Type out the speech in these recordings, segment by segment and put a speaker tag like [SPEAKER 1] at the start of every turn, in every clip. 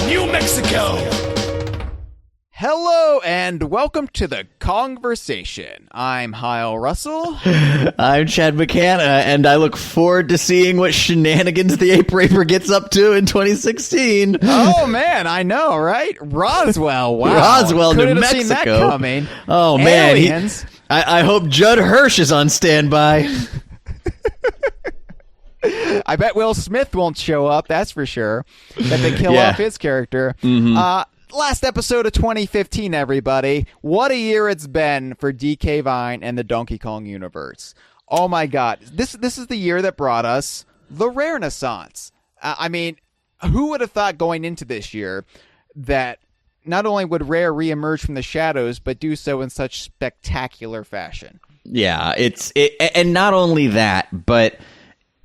[SPEAKER 1] New Mexico.
[SPEAKER 2] Hello and welcome to the Kongversation. I'm Hyle Russell.
[SPEAKER 3] I'm Chad McCanna, and I look forward to seeing what shenanigans the Ape Raper gets up to in 2016.
[SPEAKER 2] Oh man, I know, right? Roswell, wow.
[SPEAKER 3] Roswell,
[SPEAKER 2] Couldn't
[SPEAKER 3] New
[SPEAKER 2] have
[SPEAKER 3] Mexico.
[SPEAKER 2] seen that coming.
[SPEAKER 3] Oh man,
[SPEAKER 2] Aliens.
[SPEAKER 3] I hope Judd Hirsch is on standby.
[SPEAKER 2] I bet Will Smith won't show up, that's for sure. That they kill
[SPEAKER 3] Yeah.
[SPEAKER 2] off his character.
[SPEAKER 3] Mm-hmm.
[SPEAKER 2] Last episode of 2015, everybody. What a year it's been for DK Vine and the Donkey Kong universe. Oh my god. This is the year that brought us the Rare Renaissance. I mean, who would have thought going into this year that not only would Rare reemerge from the shadows, but do so in such spectacular fashion?
[SPEAKER 3] Yeah, and not only that, but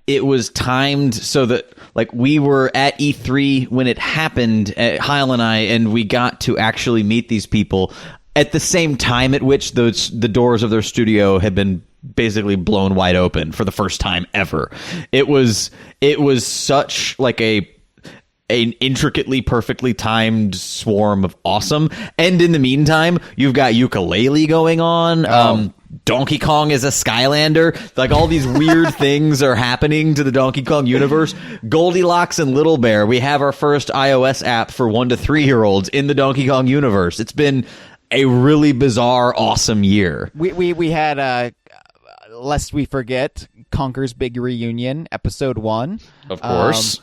[SPEAKER 3] it was timed so that, like, we were at E3 when it happened, Hyle and I, and we got to actually meet these people at the same time at which the doors of their studio had been basically blown wide open for the first time ever. It was such like an intricately, perfectly timed swarm of awesome. And in the meantime, you've got Yooka-Laylee going on. Donkey Kong is a Skylander. Like, all these weird things are happening to the Donkey Kong universe. Goldilocks and Little Bear. We have our first iOS app for 1 to 3 year olds in the Donkey Kong universe. It's been a really bizarre, awesome year.
[SPEAKER 2] We had lest we forget, Conker's Big Reunion, episode 1.
[SPEAKER 3] Of course.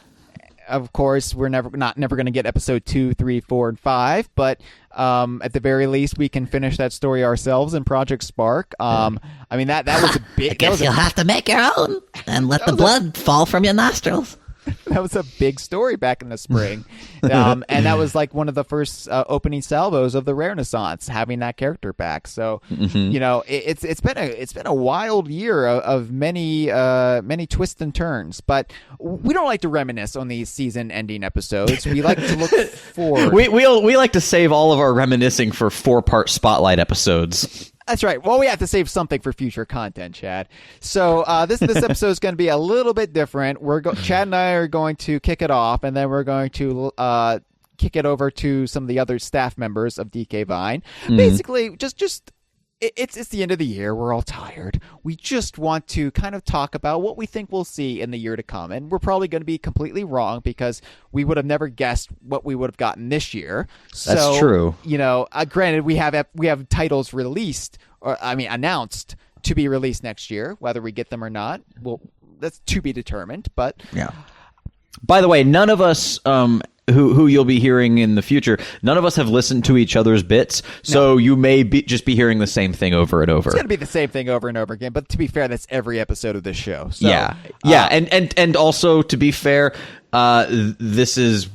[SPEAKER 2] Of course, we're never going to get episode 2, 3, 4, and 5, but at the very least, we can finish that story ourselves in Project Spark. I mean, that was a big.
[SPEAKER 4] I guess you'll have to make your own and let the blood fall from your nostrils.
[SPEAKER 2] That was a big story back in the spring, and that was like one of the first opening salvos of the Rare Renaissance, having that character back. So, you know, it's been a wild year of many twists and turns. But we don't like to reminisce on these season-ending episodes. We like to look forward.
[SPEAKER 3] We like to save all of our reminiscing for 4-part spotlight episodes.
[SPEAKER 2] That's right. Well, we have to save something for future content, Chad. So this episode is going to be a little bit different. Chad and I are going to kick it off, and then we're going to kick it over to some of the other staff members of DK Vine. Basically, just it's the end of the year. We're all tired. We just want to kind of talk about what we think we'll see in the year to come. And we're probably going to be completely wrong because we would have never guessed what we would have gotten this year.
[SPEAKER 3] That's true.
[SPEAKER 2] You know, granted, we have titles released, announced to be released next year. Whether we get them or not, well, that's to be determined. But
[SPEAKER 3] yeah. By the way, none of us who you'll be hearing in the future, none of us have listened to each other's bits, so you may just be hearing the same thing over and over.
[SPEAKER 2] It's going to be the same thing over and over again, but to be fair, that's every episode of this show. So,
[SPEAKER 3] and also, to be fair, this is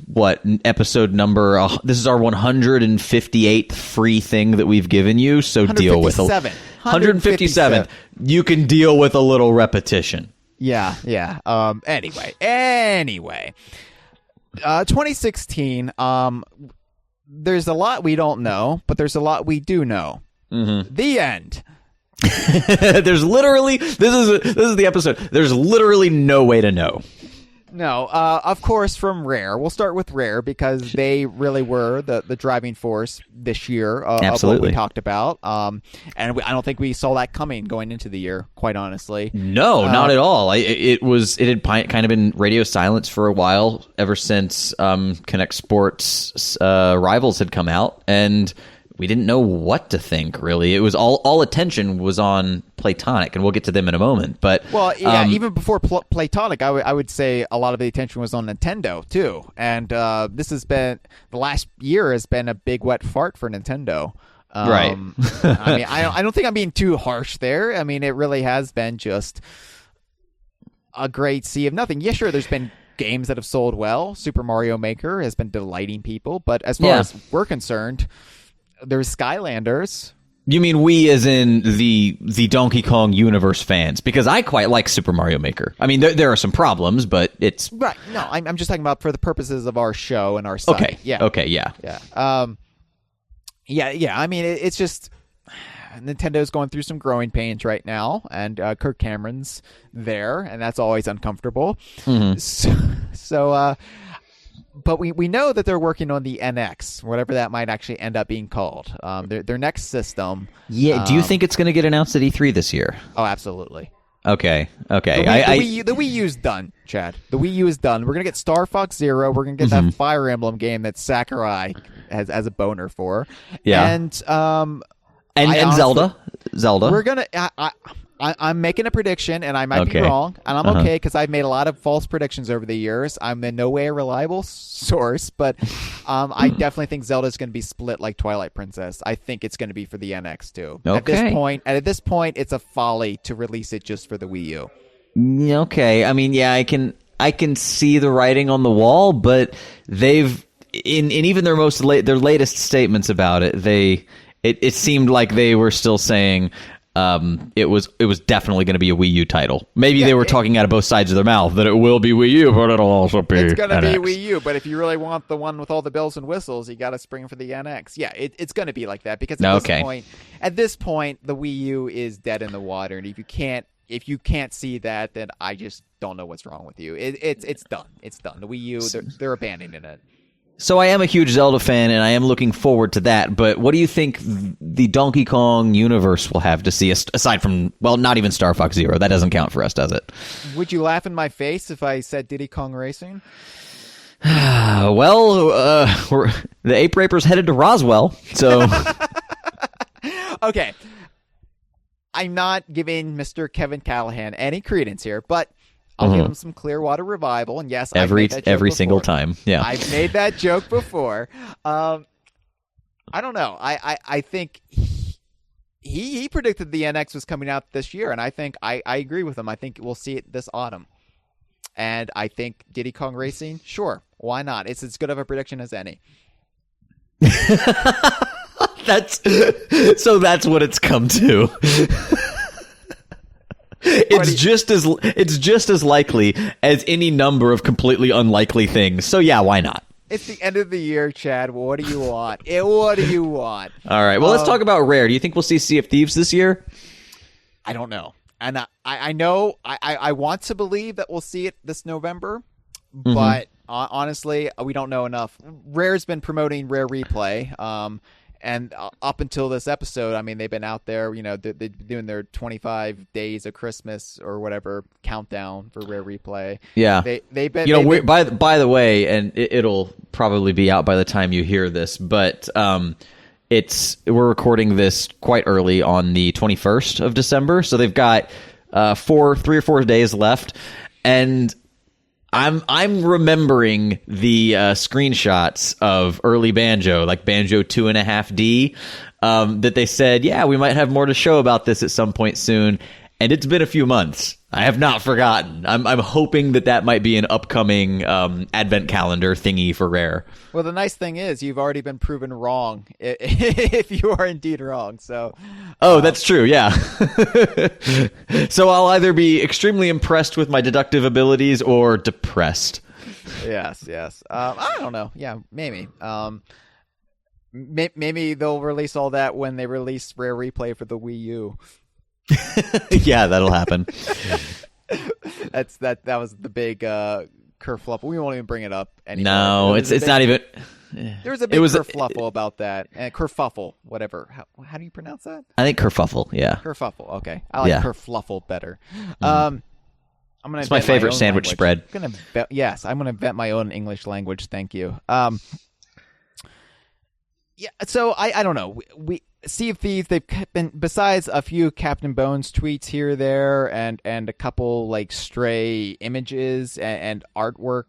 [SPEAKER 3] episode number, this is our 158th free thing that we've given you, so deal with 157. You can deal with a little repetition.
[SPEAKER 2] Yeah. Anyway. 2016, there's a lot we don't know, but there's a lot we do know. The end.
[SPEAKER 3] There's literally, this is the episode. There's literally no way to know.
[SPEAKER 2] No, of course, from Rare. We'll start with Rare because they really were the driving force this year of what we talked about. And I don't think we saw that coming going into the year, quite honestly.
[SPEAKER 3] No, not at all. It had kind of been radio silence for a while, ever since Connect Sports Rivals had come out, and we didn't know what to think, really. It was all attention was on Playtonic, and we'll get to them in a moment. But
[SPEAKER 2] even before Playtonic, I would say a lot of the attention was on Nintendo too. And this has been the last year has been a big wet fart for Nintendo.
[SPEAKER 3] Right.
[SPEAKER 2] I mean, I don't think I'm being too harsh there. I mean, it really has been just a great sea of nothing. Yeah, sure, there's been games that have sold well. Super Mario Maker has been delighting people, but as far as we're concerned, there's Skylanders.
[SPEAKER 3] You mean we as in the Donkey Kong universe fans? Because I quite like Super Mario Maker. I mean, there are some problems, but it's...
[SPEAKER 2] Right. No, I'm just talking about for the purposes of our show and our site.
[SPEAKER 3] Okay.
[SPEAKER 2] Yeah.
[SPEAKER 3] Okay, yeah.
[SPEAKER 2] Yeah. I mean, it's just... Nintendo's going through some growing pains right now, and Kirk Cameron's there, and that's always uncomfortable.
[SPEAKER 3] Mm-hmm.
[SPEAKER 2] So but we know that they're working on the NX, whatever that might actually end up being called. Their next system.
[SPEAKER 3] Yeah. Do you think it's going to get announced at E3 this year?
[SPEAKER 2] Oh, absolutely.
[SPEAKER 3] Okay.
[SPEAKER 2] The Wii U is done, Chad. The Wii U is done. We're gonna get Star Fox Zero. We're gonna get that Fire Emblem game that Sakurai has as a boner for.
[SPEAKER 3] Yeah.
[SPEAKER 2] And
[SPEAKER 3] honestly, Zelda.
[SPEAKER 2] We're gonna. I'm making a prediction, and I might be wrong, and I'm okay because I've made a lot of false predictions over the years. I'm in no way a reliable source, but I definitely think Zelda's going to be split like Twilight Princess. I think it's going to be for the NX too.
[SPEAKER 3] Okay.
[SPEAKER 2] At this point, it's a folly to release it just for the Wii U.
[SPEAKER 3] Okay. I mean, yeah, I can see the writing on the wall, but they've in even their their latest statements about it, it seemed like they were still saying. It was definitely going to be a Wii U title. Maybe they were talking out of both sides of their mouth that it will be Wii U, but it'll also be
[SPEAKER 2] It's going to be
[SPEAKER 3] NX.
[SPEAKER 2] Wii U, but if you really want the one with all the bells and whistles, you got to spring for the NX. Yeah, it's going to be like that because at this point, the Wii U is dead in the water, and if you can't see that, then I just don't know what's wrong with you. It's done. It's done. The Wii U, they're abandoning it.
[SPEAKER 3] So I am a huge Zelda fan, and I am looking forward to that. But what do you think the Donkey Kong universe will have to see, aside from, well, not even Star Fox Zero? That doesn't count for us, does it?
[SPEAKER 2] Would you laugh in my face if I said Diddy Kong Racing?
[SPEAKER 3] Well, the Ape Raper's headed to Roswell, so...
[SPEAKER 2] Okay. I'm not giving Mr. Kevin Callahan any credence here, but... I'll give him some Clearwater Revival, and yes,
[SPEAKER 3] every single time. Yeah,
[SPEAKER 2] I've made that joke before. I don't know. I think he predicted the NX was coming out this year, and I think I agree with him. I think we'll see it this autumn, and I think Diddy Kong Racing, sure, why not? It's as good of a prediction as any.
[SPEAKER 3] That's what it's come to. It's just as likely as any number of completely unlikely things. So yeah, why not?
[SPEAKER 2] It's the end of the year, Chad. What do you want? What do you want?
[SPEAKER 3] All right. Well, let's talk about Rare. Do you think we'll see Sea of Thieves this year?
[SPEAKER 2] I don't know. And I know I want to believe that we'll see it this November, but honestly, we don't know enough. Rare's been promoting Rare Replay. And up until this episode, I mean, they've been out there, they're doing their 25 days of Christmas or whatever countdown for Rare Replay.
[SPEAKER 3] Yeah.
[SPEAKER 2] They've been,
[SPEAKER 3] by the way, and it'll probably be out by the time you hear this, but we're recording this quite early on the 21st of December. So they've got 3 or 4 days left. And I'm remembering the screenshots of early Banjo, like Banjo 2.5D, that they said, yeah, we might have more to show about this at some point soon. And it's been a few months. I have not forgotten. I'm hoping that might be an upcoming advent calendar thingy for Rare.
[SPEAKER 2] Well, the nice thing is you've already been proven wrong if you are indeed wrong. So,
[SPEAKER 3] that's true. Yeah. So I'll either be extremely impressed with my deductive abilities or depressed.
[SPEAKER 2] Yes. I don't know. Yeah, maybe. Maybe they'll release all that when they release Rare Replay for the Wii U.
[SPEAKER 3] Yeah, that'll happen.
[SPEAKER 2] That was the big kerfluffle. We won't even bring it up anymore.
[SPEAKER 3] No, it's not even.
[SPEAKER 2] There was a big kerfluffle about that. Kerfuffle, whatever. How do you pronounce that?
[SPEAKER 3] I think kerfuffle. Yeah,
[SPEAKER 2] kerfuffle. Okay, I like kerfluffle better. I'm gonna.
[SPEAKER 3] It's my favorite sandwich spread.
[SPEAKER 2] I'm gonna invent my own English language. Thank you. Yeah, so I don't know. We Sea of Thieves, they've been, besides a few Captain Bones tweets here or there and a couple like stray images and artwork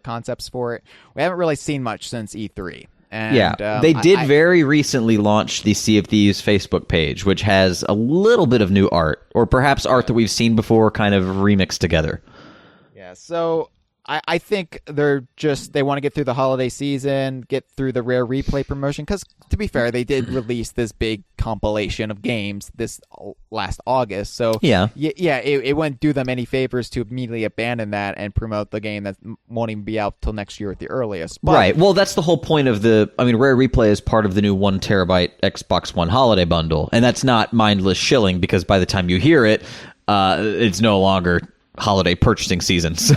[SPEAKER 2] concepts for it, we haven't really seen much since E3. And,
[SPEAKER 3] they did very recently launch the Sea of Thieves Facebook page, which has a little bit of new art, or perhaps art that we've seen before kind of remixed together.
[SPEAKER 2] Yeah, so I think they want to get through the holiday season, get through the Rare Replay promotion, because to be fair, they did release this big compilation of games this last August. So it wouldn't do them any favors to immediately abandon that and promote the game that won't even be out till next year at the earliest. But,
[SPEAKER 3] right. Well, that's the whole point of Rare Replay is part of the new 1 terabyte Xbox One holiday bundle, and that's not mindless shilling, because by the time you hear it, it's no longer holiday purchasing season. So,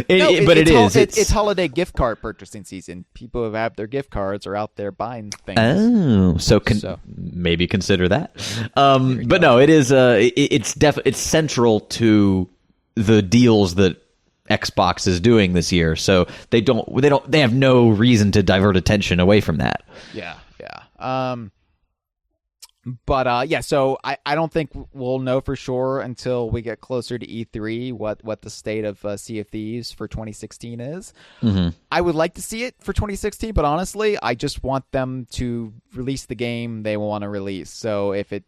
[SPEAKER 2] it's holiday gift card purchasing season. People who have their gift cards are out there buying things.
[SPEAKER 3] Oh, so maybe consider that. But no, it is. It's central to the deals that Xbox is doing this year. So they have no reason to divert attention away from that.
[SPEAKER 2] Yeah. So I don't think we'll know for sure until we get closer to E3 what the state of Sea of Thieves for 2016 is.
[SPEAKER 3] Mm-hmm.
[SPEAKER 2] I would like to see it for 2016, but honestly, I just want them to release the game they want to release. So if it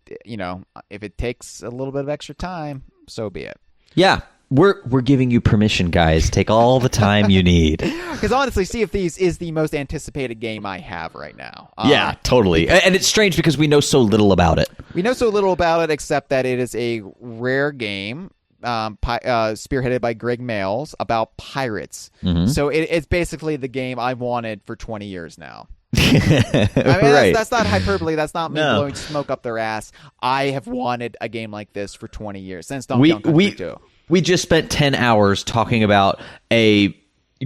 [SPEAKER 2] takes a little bit of extra time, so be it.
[SPEAKER 3] Yeah. We're giving you permission, guys. Take all the time you need.
[SPEAKER 2] Because honestly, Sea of Thieves is the most anticipated game I have right now.
[SPEAKER 3] Yeah, totally. And it's strange because we know so little about it.
[SPEAKER 2] We know so little about it except that it is a Rare game spearheaded by Greg Mayles about pirates.
[SPEAKER 3] Mm-hmm.
[SPEAKER 2] So it's basically the game I've wanted for 20 years now.
[SPEAKER 3] Right.
[SPEAKER 2] That's not hyperbole. That's not me blowing smoke up their ass. I have wanted a game like this for 20 years since Donkey Kong Country 2.
[SPEAKER 3] We just spent 10 hours talking about a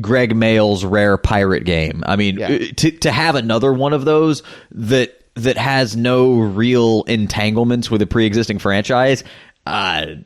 [SPEAKER 3] Greg Mayles Rare pirate game. I mean, to have another one of those that has no real entanglements with a pre-existing franchise,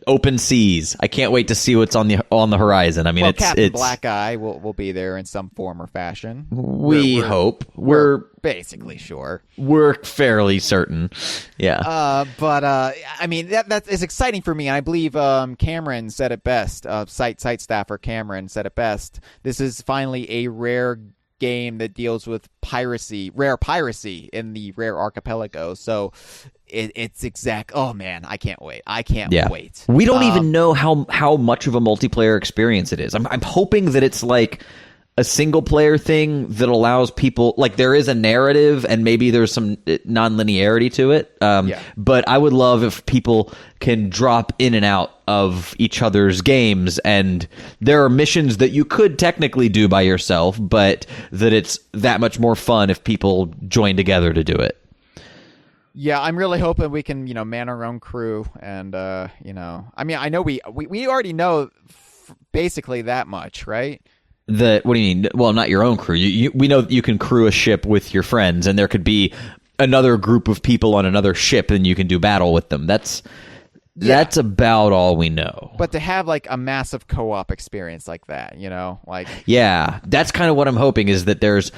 [SPEAKER 3] open seas. I can't wait to see what's on the horizon. I mean,
[SPEAKER 2] Captain Black Eye will be there in some form or fashion.
[SPEAKER 3] We hope. We're
[SPEAKER 2] basically sure.
[SPEAKER 3] We're fairly certain. Yeah.
[SPEAKER 2] But I mean, that is exciting for me, and I believe Cameron said it best. Site staffer Cameron said it best. This is finally a Rare game that deals with rare piracy in the Rare archipelago. So it's exact. Oh man, I can't wait. Wait.
[SPEAKER 3] We don't even know how much of a multiplayer experience it is. I'm hoping that it's like a single player thing that allows people, like, there is a narrative and maybe there's some non-linearity to it. But I would love if people can drop in and out of each other's games, and there are missions that you could technically do by yourself, but that it's that much more fun if people join together to do it.
[SPEAKER 2] Yeah, I'm really hoping we can, man our own crew, and I mean, I know we already know basically that much, right?
[SPEAKER 3] What do you mean? Well, not your own crew. We know that you can crew a ship with your friends, and there could be another group of people on another ship, and you can do battle with them. That's about all we know.
[SPEAKER 2] But to have like a massive co-op experience like that,
[SPEAKER 3] yeah, that's kind of what I'm hoping, is that there's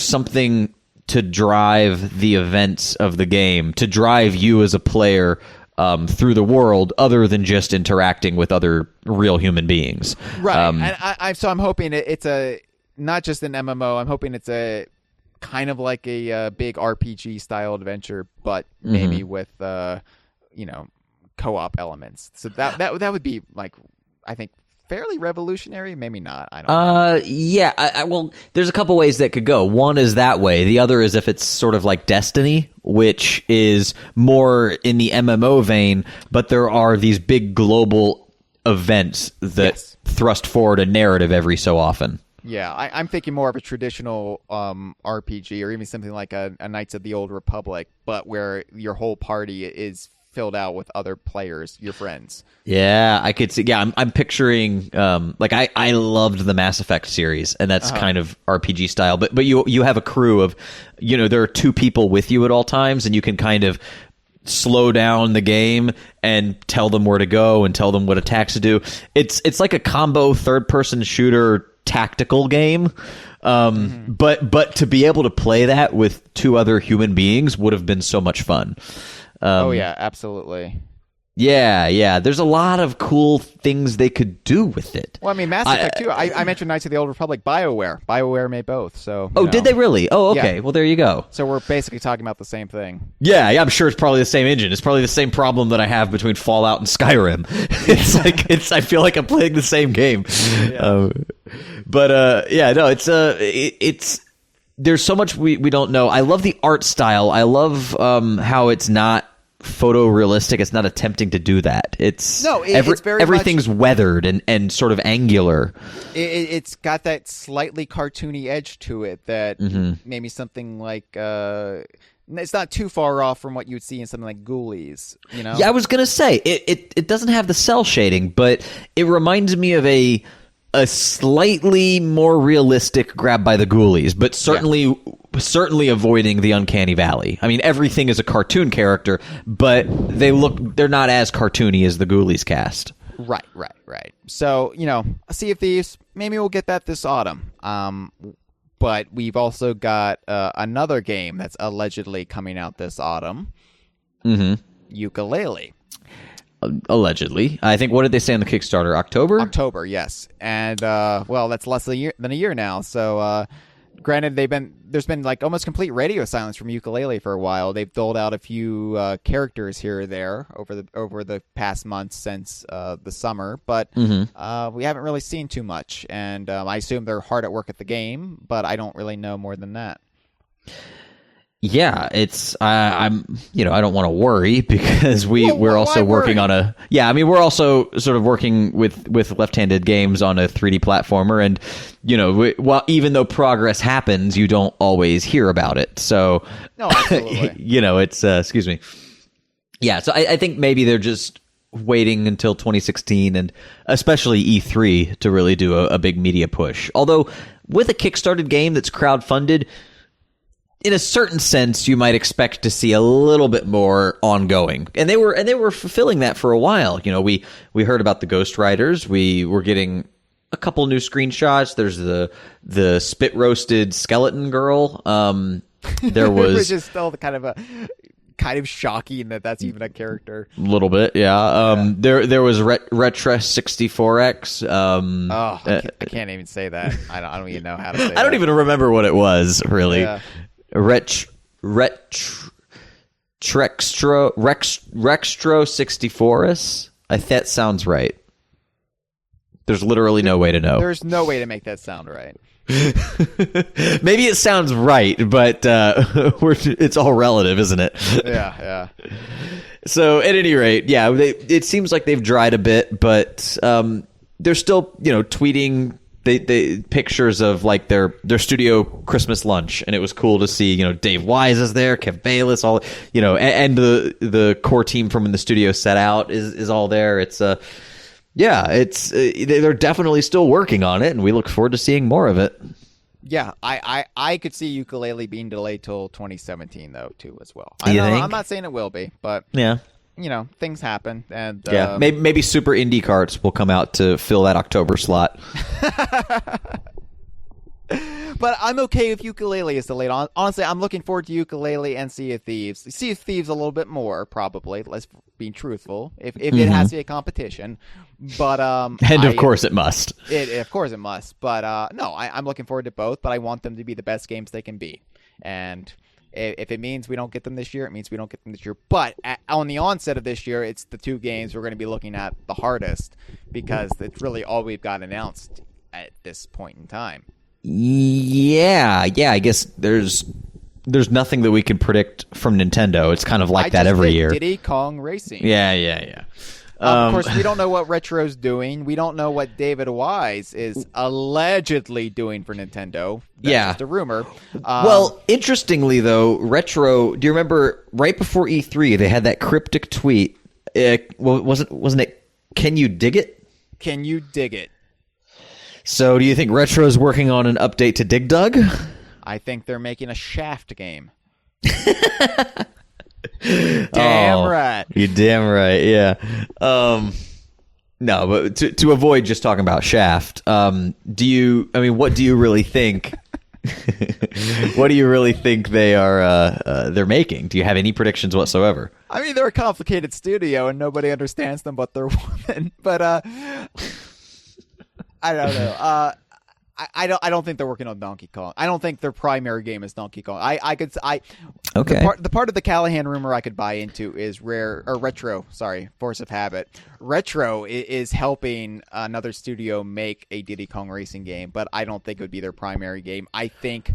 [SPEAKER 3] something to drive the events of the game, to drive you as a player through the world, other than just interacting with other real human beings.
[SPEAKER 2] Right. So I'm hoping it's not just an MMO. I'm hoping it's a kind of like a big RPG style adventure, but maybe with co-op elements. So that would be, like, I think, fairly revolutionary. Maybe not. I don't know.
[SPEAKER 3] Yeah. Well, there's a couple ways that could go. One is that way. The other is if it's sort of like Destiny, which is more in the MMO vein, but there are these big global events that thrust forward a narrative every so often.
[SPEAKER 2] Yeah, I'm thinking more of a traditional RPG, or even something like a Knights of the Old Republic, but where your whole party is filled out with other players, your friends.
[SPEAKER 3] Yeah, I could see. Yeah, I'm picturing like I loved the Mass Effect series, and that's kind of RPG style. But you have a crew of, there are two people with you at all times, and you can kind of slow down the game and tell them where to go and tell them what attacks to do. It's like a combo third-person shooter tactical game. But to be able to play that with two other human beings would have been so much fun.
[SPEAKER 2] Yeah, absolutely.
[SPEAKER 3] Yeah. There's a lot of cool things they could do with it.
[SPEAKER 2] Well, I mean, Mass Effect too. I mentioned Knights of the Old Republic. BioWare made both. So.
[SPEAKER 3] Did they really? Oh, okay. Yeah. Well, there you go.
[SPEAKER 2] So we're basically talking about the same thing.
[SPEAKER 3] Yeah. I'm sure it's probably the same engine. It's probably the same problem that I have between Fallout and Skyrim. I feel like I'm playing the same game. Yeah. It's there's so much we don't know. I love the art style. I love how it's not photorealistic. It's not attempting to do that. It's very everything's weathered and sort of angular.
[SPEAKER 2] It's got that slightly cartoony edge to it that maybe something like It's not too far off from what you would see in something like Ghoulies, you know?
[SPEAKER 3] Yeah, I was gonna say it doesn't have the cell shading, but it reminds me of a slightly more realistic Grab by the Ghoulies, but certainly avoiding the Uncanny Valley. I mean, everything is a cartoon character, but they're not as cartoony as the Ghoulies cast.
[SPEAKER 2] Right. So, Sea of Thieves, maybe we'll get that this autumn. But we've also got another game that's allegedly coming out this autumn.
[SPEAKER 3] Mm-hmm.
[SPEAKER 2] Yooka-Laylee.
[SPEAKER 3] Allegedly. I think, what did they say on the Kickstarter?
[SPEAKER 2] October, yes. And, that's less than a year now. So, granted, there's been like almost complete radio silence from Yooka-Laylee for a while. They've doled out a few characters here or there over the past months since the summer, but we haven't really seen too much. And I assume they're hard at work at the game, but I don't really know more than that.
[SPEAKER 3] Yeah, it's I don't want to worry because we're also working on we're also sort of working with left-handed games on a 3D platformer, and even though progress happens, you don't always hear about it. So
[SPEAKER 2] no, absolutely.
[SPEAKER 3] It's excuse me. Yeah, so I think maybe they're just waiting until 2016 and especially E3 to really do a big media push. Although with a Kickstarted game that's crowdfunded, in a certain sense, you might expect to see a little bit more ongoing, and they were fulfilling that for a while. We heard about the Ghost Riders. We were getting a couple new screenshots. There's the spit roasted skeleton girl. There was
[SPEAKER 2] which is still kind of shocking that's even a character.
[SPEAKER 3] A little bit, yeah. There was Retra 64X.
[SPEAKER 2] I can't even say that. I don't even know how to say that.
[SPEAKER 3] I don't even remember what it was really.
[SPEAKER 2] Yeah.
[SPEAKER 3] Rextro 64us. That sounds right. There's literally no way to know.
[SPEAKER 2] There's no way to make that sound right.
[SPEAKER 3] Maybe it sounds right, but it's all relative, isn't it?
[SPEAKER 2] Yeah.
[SPEAKER 3] So at any rate, yeah, it seems like they've dried a bit, but they're still tweeting they pictures of like their studio Christmas lunch, and it was cool to see Dave Wise is there, Kev Bayless, all and the core team from when the studio set out is all there. It's they're definitely still working on it, and we look forward to seeing more of it.
[SPEAKER 2] Yeah, I could see Yooka-Laylee being delayed till 2017 though too as well.
[SPEAKER 3] You think?
[SPEAKER 2] I'm not saying it will be, but
[SPEAKER 3] yeah.
[SPEAKER 2] Things happen, and
[SPEAKER 3] maybe Super Indie Carts will come out to fill that October slot.
[SPEAKER 2] But I'm okay if Yooka-Laylee is delayed. Honestly, I'm looking forward to Yooka-Laylee and Sea of Thieves. Sea of Thieves a little bit more, probably. Let's be truthful. If it has to be a competition, but
[SPEAKER 3] and of course it must.
[SPEAKER 2] Of course it must. But no, I'm looking forward to both. But I want them to be the best games they can be, and if it means we don't get them this year, it means we don't get them this year. But on the onset of this year, it's the two games we're going to be looking at the hardest because it's really all we've got announced at this point in time.
[SPEAKER 3] Yeah. I guess there's nothing that we can predict from Nintendo. It's kind of like that every year.
[SPEAKER 2] Diddy Kong Racing.
[SPEAKER 3] Yeah.
[SPEAKER 2] Of course, we don't know what Retro's doing. We don't know what David Wise is allegedly doing for Nintendo. That's just a rumor.
[SPEAKER 3] Well, interestingly, though, Retro, do you remember right before E3, they had that cryptic tweet. Wasn't it, "Can you dig it?"
[SPEAKER 2] Can you dig it?
[SPEAKER 3] So do you think Retro's working on an update to Dig Dug?
[SPEAKER 2] I think they're making a Shaft game. Damn right.
[SPEAKER 3] You're damn right, yeah. No, but to avoid just talking about Shaft, what do you really think? What do you really think they're making? Do you have any predictions whatsoever?
[SPEAKER 2] I mean, they're a complicated studio and nobody understands them but their woman. But I don't know. I don't think they're working on Donkey Kong. I don't think their primary game is Donkey Kong.
[SPEAKER 3] Okay.
[SPEAKER 2] The part of the Callahan rumor I could buy into is Retro. Sorry, Force of Habit. Retro is helping another studio make a Diddy Kong Racing game, but I don't think it would be their primary game. I think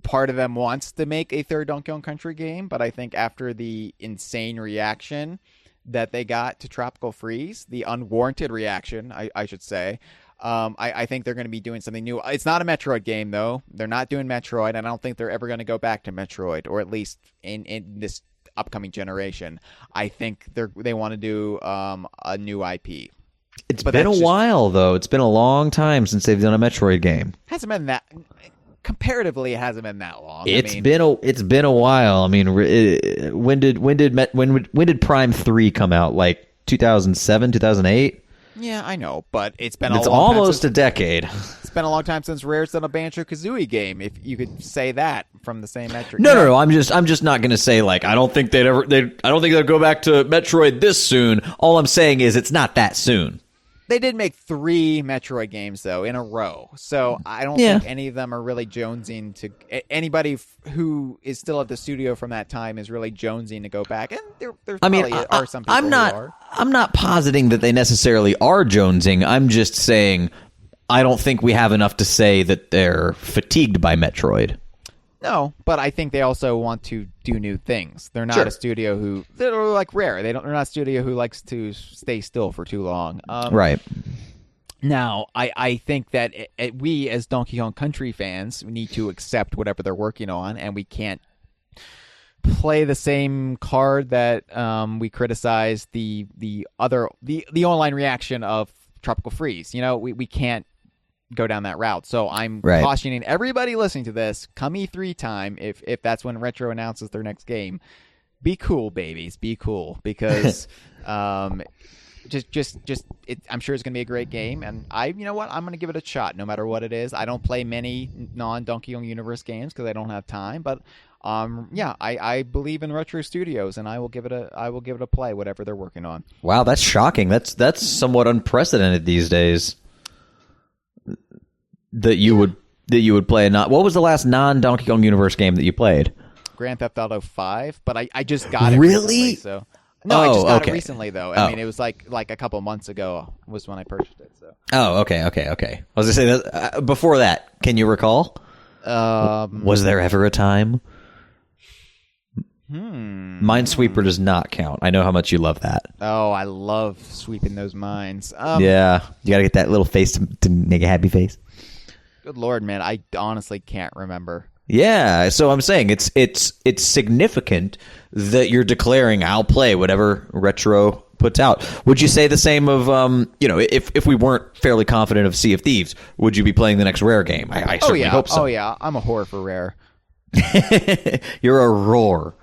[SPEAKER 2] part of them wants to make a third Donkey Kong Country game, but I think after the insane reaction that they got to Tropical Freeze, the unwarranted reaction, I should say. I think they're going to be doing something new. It's not a Metroid game, though. They're not doing Metroid, and I don't think they're ever going to go back to Metroid, or at least in this upcoming generation. I think they want to do a new IP.
[SPEAKER 3] It's been a while, though. It's been a long time since they've done a Metroid game.
[SPEAKER 2] Hasn't been that. Comparatively, it hasn't been that long.
[SPEAKER 3] It's been a while. I mean, when did Prime 3 come out? Like 2007, 2008?
[SPEAKER 2] Yeah, I know, but it's been
[SPEAKER 3] almost a decade.
[SPEAKER 2] It's been a long time since Rare's done a Banjo-Kazooie game, if you could say that from the same metric.
[SPEAKER 3] No. I'm just not going to say like I don't think they'll go back to Metroid this soon. All I'm saying is it's not that soon.
[SPEAKER 2] They did make 3 Metroid games, though, in a row. So I don't think any of them are really jonesing to... Anybody who is still at the studio from that time is really jonesing to go back. And there probably are some people who are.
[SPEAKER 3] I'm not positing that they necessarily are jonesing. I'm just saying I don't think we have enough to say that they're fatigued by Metroid.
[SPEAKER 2] No, but I think they also want to do new things. They're not a studio they're like Rare. They're not a studio who likes to stay still for too long.
[SPEAKER 3] Right.
[SPEAKER 2] Now, I think that we as Donkey Kong Country fans need to accept whatever they're working on, and we can't play the same card that we criticize the online reaction of Tropical Freeze. We can't go down that route. So I'm cautioning everybody listening to this, come E3 time, if that's when Retro announces their next game, be cool, babies, be cool, because I'm sure it's gonna be a great game, and I'm gonna give it a shot no matter what it is. I don't play many non-Donkey Kong Universe games because I don't have time, but I believe in Retro Studios, and I will give it a play, whatever they're working on.
[SPEAKER 3] Wow, that's shocking. That's somewhat unprecedented these days. That you would play what was the last non-Donkey Kong Universe game that you played?
[SPEAKER 2] Grand Theft Auto 5, but I just got it
[SPEAKER 3] really
[SPEAKER 2] recently, so I just got it recently though. I mean, it was like a couple months ago was when I purchased it. So
[SPEAKER 3] okay. I was gonna say that before that. Can you recall? Was there ever a time? Minesweeper does not count. I know how much you love that.
[SPEAKER 2] Oh, I love sweeping those mines.
[SPEAKER 3] Yeah, you gotta get that little face to make a happy face.
[SPEAKER 2] Good Lord, man, I honestly can't remember.
[SPEAKER 3] Yeah, so I'm saying it's significant that you're declaring I'll play whatever Retro puts out. Would you say the same of if we weren't fairly confident of Sea of Thieves, would you be playing the next Rare game? I certainly hope so.
[SPEAKER 2] Oh yeah, I'm a whore for Rare.
[SPEAKER 3] You're a roar.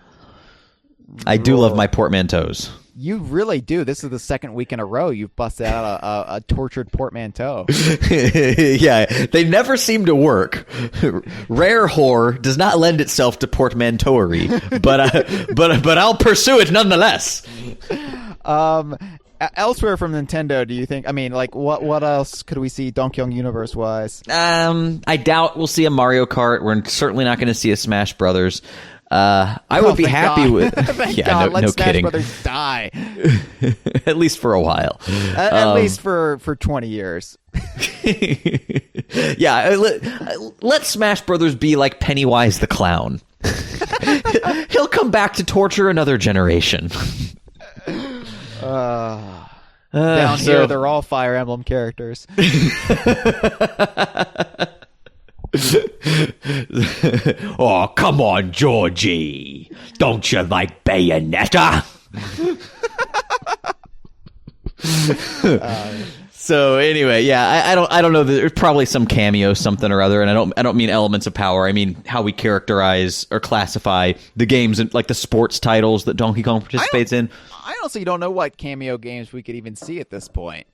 [SPEAKER 3] I do love my portmanteaus.
[SPEAKER 2] You really do. This is the second week in a row you've busted out a tortured portmanteau.
[SPEAKER 3] Yeah, they never seem to work. Rare whore does not lend itself to portmanteauery, but I'll pursue it nonetheless.
[SPEAKER 2] Elsewhere from Nintendo, do you think? I mean, like, what else could we see Donkey Kong Universe wise?
[SPEAKER 3] I doubt we'll see a Mario Kart. We're certainly not going to see a Smash Brothers. I would be happy with.
[SPEAKER 2] God, let
[SPEAKER 3] no
[SPEAKER 2] Smash
[SPEAKER 3] kidding.
[SPEAKER 2] Brothers die.
[SPEAKER 3] At least for a while.
[SPEAKER 2] At least for 20 years.
[SPEAKER 3] Yeah, let Smash Brothers be like Pennywise the Clown. He'll come back to torture another generation.
[SPEAKER 2] Down here, they're all Fire Emblem characters.
[SPEAKER 3] Oh, come on, Georgie. Don't you like Bayonetta? So anyway, yeah, I don't know. There's probably some cameo, something or other, and I don't mean elements of power. I mean how we characterize or classify the games and like the sports titles that Donkey Kong participates in.
[SPEAKER 2] I honestly don't know what cameo games we could even see at this point.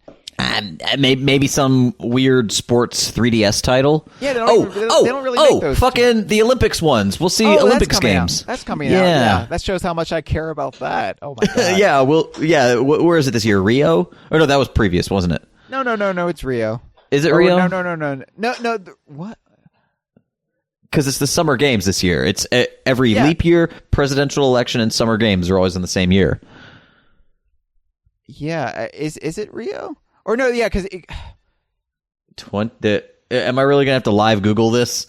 [SPEAKER 3] Maybe some weird sports 3DS title.
[SPEAKER 2] Yeah, they don't really make those.
[SPEAKER 3] Fucking the Olympics ones. We'll see Olympics games.
[SPEAKER 2] That's coming out. Yeah, that shows how much I care about that. Oh my god.
[SPEAKER 3] Yeah, where is it this year? Rio? Or no, that was previous, wasn't it?
[SPEAKER 2] No, it's Rio.
[SPEAKER 3] Is it Rio?
[SPEAKER 2] No. What?
[SPEAKER 3] Because it's the summer games this year. It's every leap year, presidential election, and summer games are always in the same year.
[SPEAKER 2] Yeah, is it Rio? Or no, yeah, because...
[SPEAKER 3] Am I really going to have to live Google this?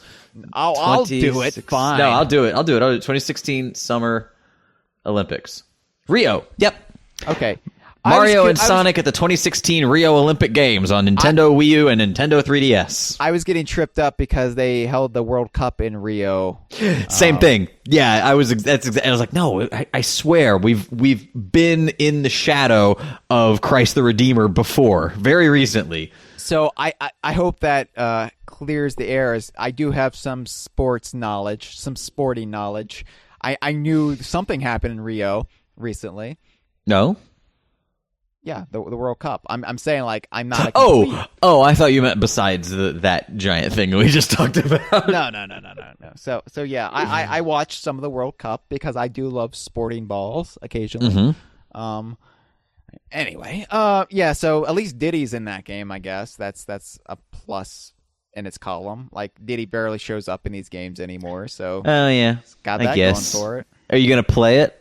[SPEAKER 2] I'll do it. Fine.
[SPEAKER 3] No, I'll do it. 2016 Summer Olympics. Rio. Yep.
[SPEAKER 2] Okay.
[SPEAKER 3] Mario and Sonic at the 2016 Rio Olympic Games on Nintendo Wii U and Nintendo 3DS.
[SPEAKER 2] I was getting tripped up because they held the World Cup in Rio.
[SPEAKER 3] Same thing. Yeah, I was like, no, I swear we've been in the shadow of Christ the Redeemer before, very recently.
[SPEAKER 2] So I hope that clears the air. As I do have some sports knowledge, some sporting knowledge. I knew something happened in Rio recently.
[SPEAKER 3] No?
[SPEAKER 2] Yeah, the World Cup. I'm saying, like, I'm not a
[SPEAKER 3] complete... Oh, I thought you meant besides that giant thing we just talked about.
[SPEAKER 2] No. So yeah, I watched some of the World Cup because I do love sporting balls occasionally. Mm-hmm. Anyway, yeah, so at least Diddy's in that game, I guess. That's a plus in its column. Like, Diddy barely shows up in these games anymore, so...
[SPEAKER 3] Oh, yeah.
[SPEAKER 2] It's got that going for it.
[SPEAKER 3] Are you going to play it?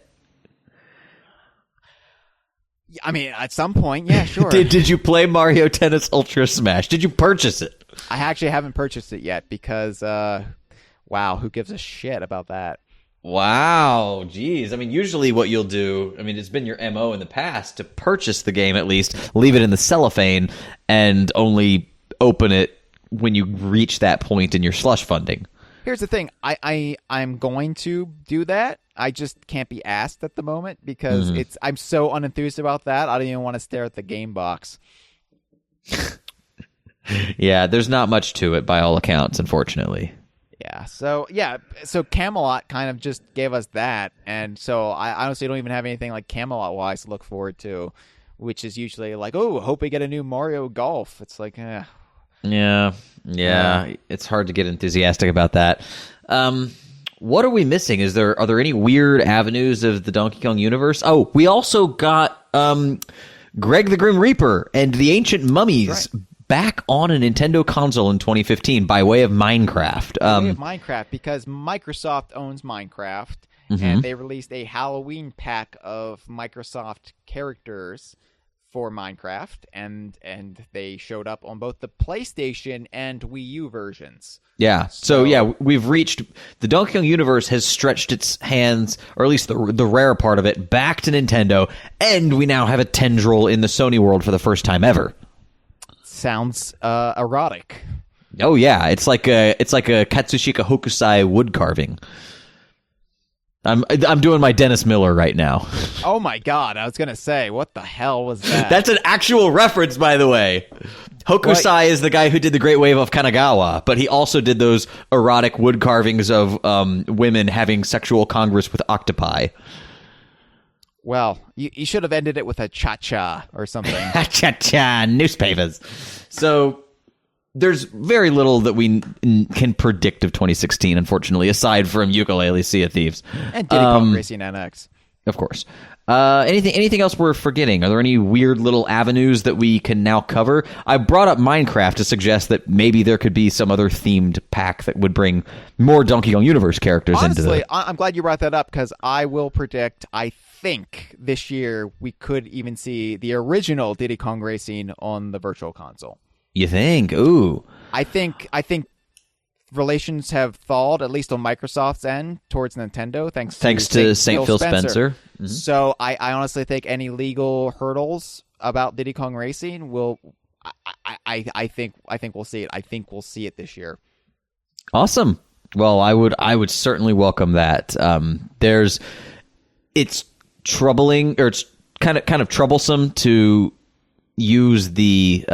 [SPEAKER 2] I mean, at some point, yeah, sure.
[SPEAKER 3] Did you play Mario Tennis Ultra Smash? Did you purchase it?
[SPEAKER 2] I actually haven't purchased it yet because, wow, who gives a shit about that?
[SPEAKER 3] Wow, geez. I mean, usually what you'll do, I mean, it's been your MO in the past to purchase the game at least, leave it in the cellophane, and only open it when you reach that point in your slush funding.
[SPEAKER 2] Here's the thing. I'm going to do that. I just can't be asked at the moment because I'm so unenthused about that. I don't even want to stare at the game box.
[SPEAKER 3] Yeah, there's not much to it by all accounts, unfortunately.
[SPEAKER 2] So Camelot kind of just gave us that, and so I honestly don't even have anything like Camelot-wise to look forward to, which is usually like, oh, hope we get a new Mario Golf. It's like,
[SPEAKER 3] Yeah, it's hard to get enthusiastic about that. What are we missing? Are there any weird avenues of the Donkey Kong universe? Oh, we also got Greg the Grim Reaper and the Ancient Mummies back on a Nintendo console in 2015 by way of Minecraft.
[SPEAKER 2] Because Microsoft owns Minecraft, and they released a Halloween pack of Microsoft characters for Minecraft, and they showed up on both the PlayStation and Wii U versions.
[SPEAKER 3] Yeah. So yeah, we've reached the Donkey Kong universe has stretched its hands, or at least the rare part of it, back to Nintendo, and we now have a tendril in the Sony world for the first time ever.
[SPEAKER 2] Sounds erotic.
[SPEAKER 3] Oh yeah, it's like a Katsushika Hokusai wood carving. I'm doing my Dennis Miller right now.
[SPEAKER 2] Oh my god, I was going to say, what the hell was that?
[SPEAKER 3] That's an actual reference, by the way. Hokusai is the guy who did the Great Wave of Kanagawa, but he also did those erotic wood carvings of women having sexual congress with octopi.
[SPEAKER 2] Well, you should have ended it with a cha-cha or something.
[SPEAKER 3] Cha-cha, newspapers. So... there's very little that we can predict of 2016, unfortunately, aside from Yooka-Laylee, Sea of Thieves.
[SPEAKER 2] And Diddy Kong Racing NX.
[SPEAKER 3] Of course. Anything else we're forgetting? Are there any weird little avenues that we can now cover? I brought up Minecraft to suggest that maybe there could be some other themed pack that would bring more Donkey Kong Universe characters into the...
[SPEAKER 2] Honestly, I'm glad you brought that up, because I will predict, I think, this year we could even see the original Diddy Kong Racing on the Virtual Console.
[SPEAKER 3] You think? Ooh.
[SPEAKER 2] I think relations have thawed, at least on Microsoft's end, towards Nintendo, thanks to St. Phil Spencer. Mm-hmm. So I honestly think any legal hurdles about Diddy Kong Racing will... I think we'll see it. I think we'll see it this year.
[SPEAKER 3] Awesome. Well, I would certainly welcome that. It's troubling, or it's kind of troublesome to use the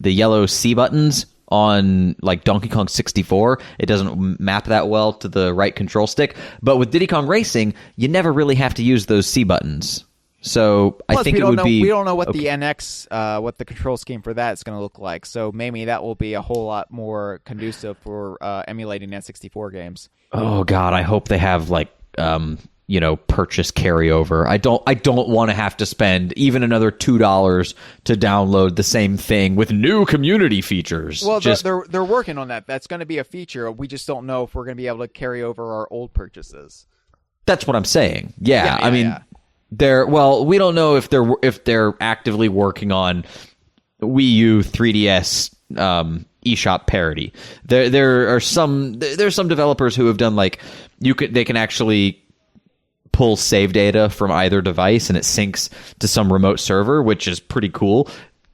[SPEAKER 3] yellow C buttons on like Donkey Kong 64. It doesn't map that well to the right control stick. But with Diddy Kong Racing, you never really have to use those C buttons. So I think it would be...
[SPEAKER 2] We don't know what the NX, what the control scheme for that is going to look like. So maybe that will be a whole lot more conducive for emulating N64 games.
[SPEAKER 3] Oh God, I hope they have like purchase carryover. I don't want to have to spend even another $2 to download the same thing with new community features.
[SPEAKER 2] Well, they're working on that. That's going to be a feature. We just don't know if we're going to be able to carry over our old purchases.
[SPEAKER 3] That's what I'm saying. Yeah, I mean, we don't know if they're actively working on Wii U 3DS eShop parity. There's some developers who have done like they can actually pulls save data from either device and it syncs to some remote server, which is pretty cool.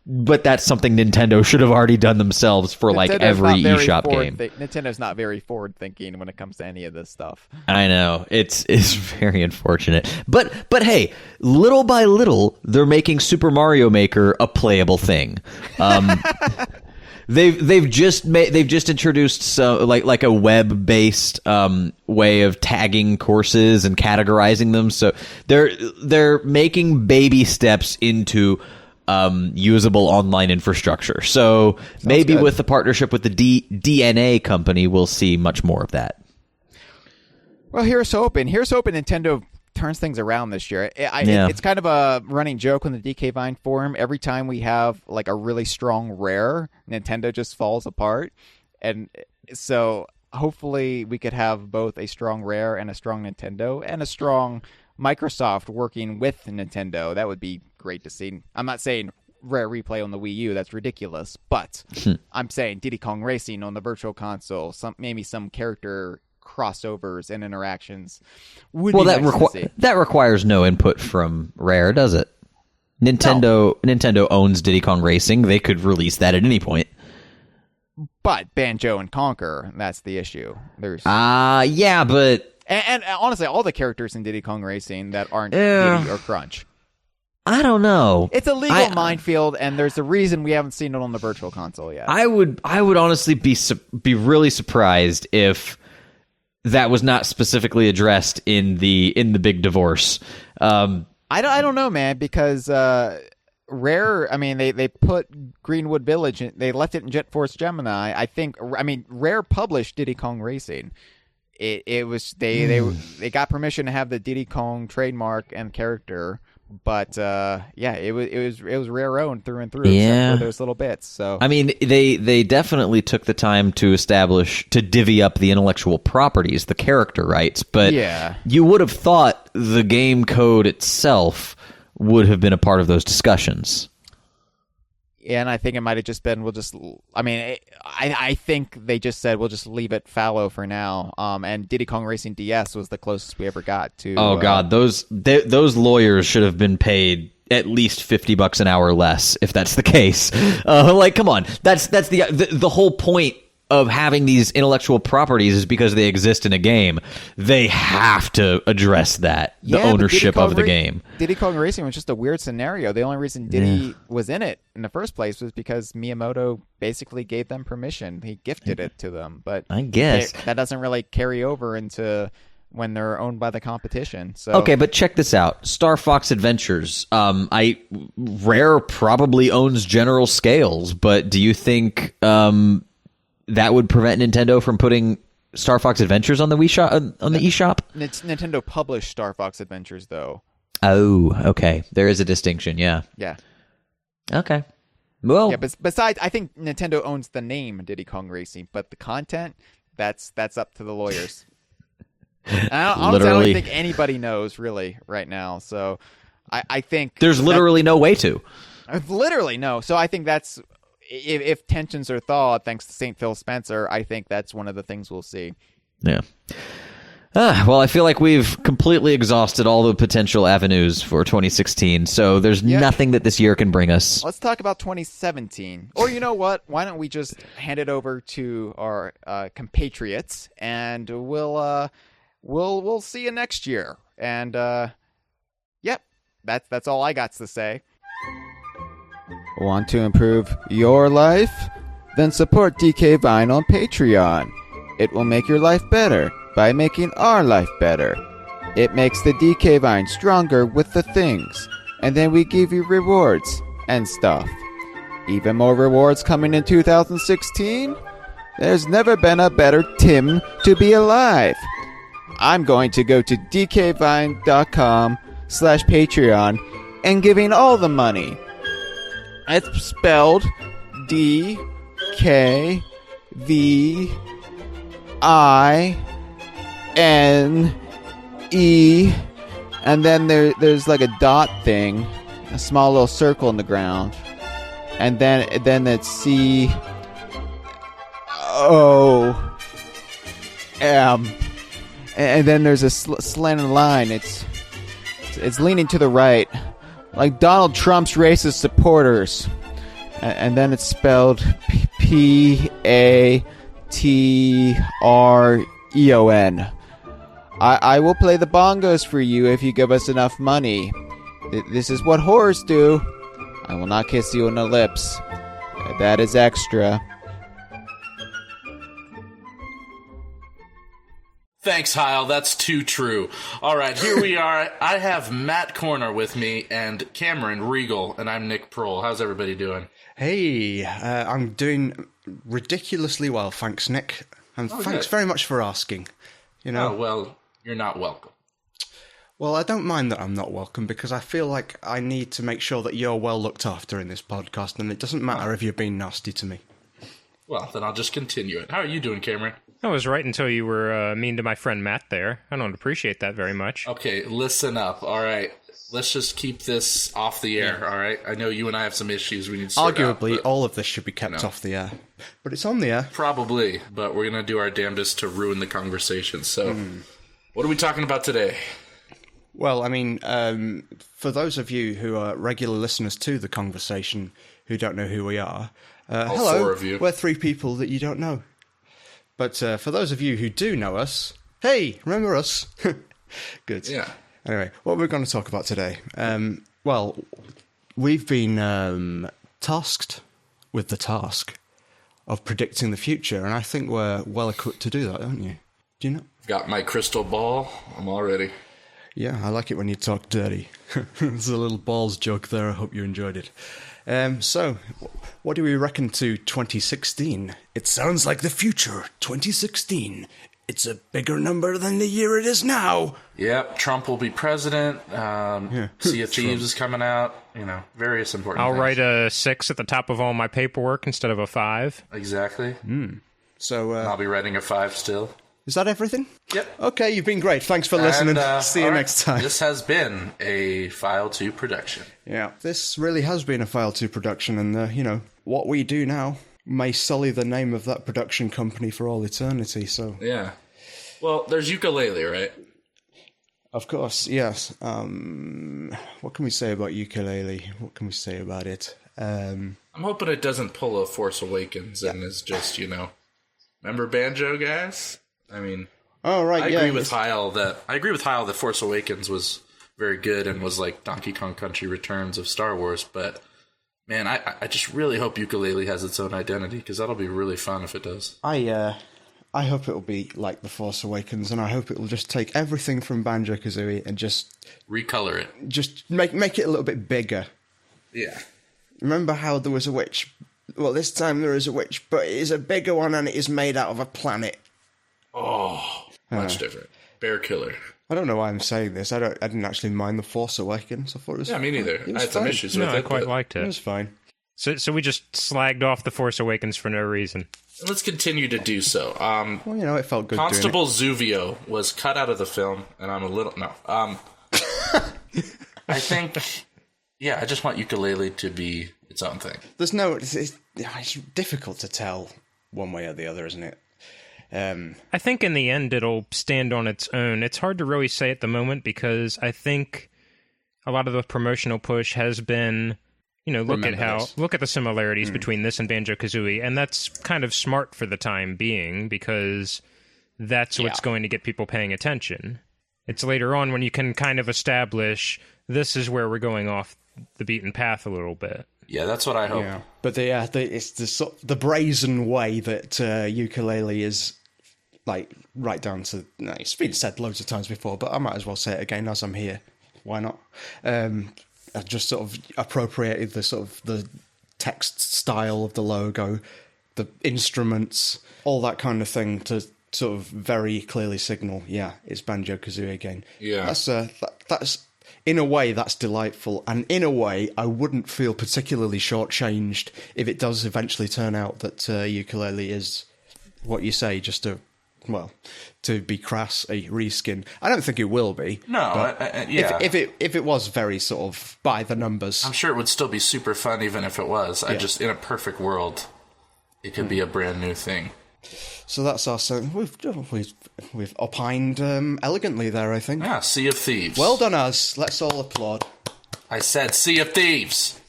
[SPEAKER 3] But that's something Nintendo should have already done themselves for like every eShop game.
[SPEAKER 2] Nintendo's not very forward thinking when it comes to any of this stuff.
[SPEAKER 3] I know, it's very unfortunate. But hey, little by little, they're making Super Mario Maker a playable thing. They've just introduced like a web-based way of tagging courses and categorizing them. So they're making baby steps into usable online infrastructure. So maybe
[SPEAKER 2] good.
[SPEAKER 3] with the partnership with the DNA company, we'll see much more of that.
[SPEAKER 2] Well, here's hoping. Nintendo turns things around this year. It's kind of a running joke on the DK Vine forum. Every time we have like a really strong Rare, Nintendo just falls apart. And so hopefully we could have both a strong Rare and a strong Nintendo and a strong Microsoft working with Nintendo. That would be great to see. I'm not saying Rare Replay on the Wii U, that's ridiculous, but I'm saying Diddy Kong Racing on the Virtual Console, maybe some character crossovers and interactions would be nice to see.
[SPEAKER 3] That requires no input from Rare, does it? Nintendo owns Diddy Kong Racing. They could release that at any point.
[SPEAKER 2] But Banjo and Conquer, that's the issue.
[SPEAKER 3] Yeah, but
[SPEAKER 2] and honestly, all the characters in Diddy Kong Racing that aren't Diddy or Crunch.
[SPEAKER 3] I don't know.
[SPEAKER 2] It's a legal minefield, and there's a reason we haven't seen it on the Virtual Console yet.
[SPEAKER 3] I would honestly be really surprised if that was not specifically addressed in the big divorce.
[SPEAKER 2] I don't know, man, because Rare. I mean, they put Greenwood Village. They left it in Jet Force Gemini. Rare published Diddy Kong Racing. It was they got permission to have the Diddy Kong trademark and character. But it was Rare owned through and through, except for those little bits. So
[SPEAKER 3] I mean, they definitely took the time to divvy up the intellectual properties, the character rights. But you would have thought the game code itself would have been a part of those discussions.
[SPEAKER 2] Yeah, and I think it might have just been I think they just said we'll just leave it fallow for now. And Diddy Kong Racing DS was the closest we ever got to.
[SPEAKER 3] Oh God, those lawyers should have been paid at least $50 an hour less if that's the case. Come on, that's the whole point of having these intellectual properties is because they exist in a game. They have to address the ownership of the game.
[SPEAKER 2] Diddy Kong Racing was just a weird scenario. The only reason Diddy was in it in the first place was because Miyamoto basically gave them permission. He gifted it to them, but
[SPEAKER 3] I guess
[SPEAKER 2] that doesn't really carry over into when they're owned by the competition. So
[SPEAKER 3] okay, but check this out: Star Fox Adventures. Rare probably owns General Scales, but do you think that would prevent Nintendo from putting Star Fox Adventures on the Wii shop on the eShop?
[SPEAKER 2] Nintendo published Star Fox Adventures, though.
[SPEAKER 3] Oh, okay. There is a distinction. Yeah.
[SPEAKER 2] Yeah.
[SPEAKER 3] Okay. Well,
[SPEAKER 2] yeah. Besides, I think Nintendo owns the name Diddy Kong Racing, but the content that's up to the lawyers. I don't think anybody knows really right now. So I think
[SPEAKER 3] there's literally no way to.
[SPEAKER 2] Literally no. So I think that's. If tensions are thawed, thanks to St. Phil Spencer, I think that's one of the things we'll see.
[SPEAKER 3] Yeah. Well, I feel like we've completely exhausted all the potential avenues for 2016, so there's nothing that this year can bring us.
[SPEAKER 2] Let's talk about 2017. Or you know what? Why don't we just hand it over to our compatriots, and we'll see you next year. And that's all I got to say. Want to improve your life? Then support DK Vine on Patreon. It will make your life better by making our life better. It makes the DK Vine stronger with the things, and then we give you rewards and stuff. Even more rewards coming in 2016? There's never been a better Tim to be alive. I'm going to go to dkvine.com/Patreon and giving all the money. It's spelled DKVINE, and then there's like a dot thing, a small little circle in the ground, and then it's COM, and then there's a slanted line. It's leaning to the right, like Donald Trump's racist supporters. And then it's spelled Patreon. I will play the bongos for you if you give us enough money. This is what whores do. I will not kiss you on the lips. That is extra.
[SPEAKER 1] Thanks, Hyle. That's too true. All right, here we are. I have Matt Cornah with me and Cameron Reigle, and I'm Nick Prol. How's everybody doing?
[SPEAKER 5] Hey, I'm doing ridiculously well, thanks, Nick. And thanks very much for asking. You know.
[SPEAKER 1] Oh, well, you're not welcome.
[SPEAKER 5] Well, I don't mind that I'm not welcome because I feel like I need to make sure that you're well looked after in this podcast, and it doesn't matter if you're being nasty to me.
[SPEAKER 1] Well, then I'll just continue it. How are you doing, Cameron?
[SPEAKER 6] I was right until you were mean to my friend Matt there. I don't appreciate that very much.
[SPEAKER 1] Okay, listen up. All right. Let's just keep this off the air, all right? I know you and I have some issues we need to sort out.
[SPEAKER 5] Arguably, all of this should be kept off the air. But it's on the air.
[SPEAKER 1] Probably, but we're going to do our damnedest to ruin the conversation. So, what are we talking about today?
[SPEAKER 5] Well, I mean, for those of you who are regular listeners to the conversation who don't know who we are, hello,
[SPEAKER 1] 4 of you.
[SPEAKER 5] We're 3 people that you don't know. But for those of you who do know us, hey, remember us? Good.
[SPEAKER 1] Yeah.
[SPEAKER 5] Anyway, what we're going to talk about today. Well, we've been tasked with the task of predicting the future, and I think we're well equipped to do that, aren't you? Do you know?
[SPEAKER 1] Got my crystal ball. I'm all ready.
[SPEAKER 5] Yeah, I like it when you talk dirty. There's a little balls joke there. I hope you enjoyed it. So, what do we reckon to 2016? It sounds like the future, 2016. It's a bigger number than the year it is now.
[SPEAKER 1] Yep, Trump will be president. Sea of Thieves is coming out. You know, various important
[SPEAKER 6] I'll
[SPEAKER 1] things.
[SPEAKER 6] write a 6 at the top of all my paperwork instead of a 5.
[SPEAKER 1] Exactly.
[SPEAKER 5] So,
[SPEAKER 1] I'll be writing a 5 still.
[SPEAKER 5] is that everything?
[SPEAKER 1] Yep.
[SPEAKER 5] Okay, you've been great. Thanks for listening. See you next time.
[SPEAKER 1] This has been a File 2 production.
[SPEAKER 5] Yeah, this really has been a File 2 production, and, you know, what we do now may sully the name of that production company for all eternity, so...
[SPEAKER 1] Yeah. Well, there's Yooka-Laylee, right?
[SPEAKER 5] Of course, yes. What can we say about Yooka-Laylee? What can we say about it?
[SPEAKER 1] I'm hoping it doesn't pull a Force Awakens and is just, you know... Remember Banjo, guys? I mean...
[SPEAKER 5] Oh, right,
[SPEAKER 1] I agree with Hyle that Force Awakens was very good and was like Donkey Kong Country Returns of Star Wars, but... Man, I just really hope Yooka-Laylee has its own identity, because that'll be really fun if it does.
[SPEAKER 5] I hope it'll be like The Force Awakens, and I hope it'll just take everything from Banjo-Kazooie and just...
[SPEAKER 1] Recolor it.
[SPEAKER 5] Just make it a little bit bigger.
[SPEAKER 1] Yeah.
[SPEAKER 5] Remember how there was a witch? Well, this time there is a witch, but it is a bigger one, and it is made out of a planet.
[SPEAKER 1] Oh, much different. Bear killer.
[SPEAKER 5] I don't know why I'm saying this. I didn't actually mind The Force Awakens. I thought it was...
[SPEAKER 1] Yeah, me neither.
[SPEAKER 5] It
[SPEAKER 1] I
[SPEAKER 5] was
[SPEAKER 1] had some
[SPEAKER 5] fine.
[SPEAKER 1] issues with
[SPEAKER 6] No,
[SPEAKER 1] it.
[SPEAKER 6] I quite
[SPEAKER 1] but
[SPEAKER 6] liked
[SPEAKER 5] It
[SPEAKER 6] it.
[SPEAKER 5] was fine.
[SPEAKER 6] So we just slagged off The Force Awakens for no reason.
[SPEAKER 1] Let's continue to do so.
[SPEAKER 5] Well, you know, it felt good
[SPEAKER 1] Constable Zuvio was cut out of the film, and I'm a little... No. I think... Yeah, I just want Yooka-Laylee to be its own thing.
[SPEAKER 5] There's no... It's difficult to tell one way or the other, isn't it?
[SPEAKER 6] I think in the end it'll stand on its own. It's hard to really say at the moment because I think a lot of the promotional push has been, you know, look at the similarities between this and Banjo-Kazooie, and that's kind of smart for the time being because that's what's going to get people paying attention. It's later on when you can kind of establish this is where we're going off the beaten path a little bit.
[SPEAKER 1] Yeah, that's what I hope.
[SPEAKER 5] Yeah, but it's the brazen way that Yooka-Laylee is, like, right down to... No, it's been said loads of times before, but I might as well say it again as I'm here. Why not? I just sort of appropriated the sort of the text style of the logo, the instruments, all that kind of thing to sort of very clearly signal, yeah, it's Banjo-Kazooie again.
[SPEAKER 1] Yeah.
[SPEAKER 5] That's in a way, that's delightful, and in a way, I wouldn't feel particularly shortchanged if it does eventually turn out that Yooka-Laylee is what you say, just to be crass, a reskin. I don't think it will be.
[SPEAKER 1] No, yeah.
[SPEAKER 5] If it was very sort of by the numbers,
[SPEAKER 1] I'm sure it would still be super fun even if it was. In a perfect world, it could be a brand new thing.
[SPEAKER 5] So that's our son. We've opined elegantly there, I think.
[SPEAKER 1] Yeah, Sea of Thieves.
[SPEAKER 5] Well done, us. Let's all applaud.
[SPEAKER 1] I said Sea of Thieves.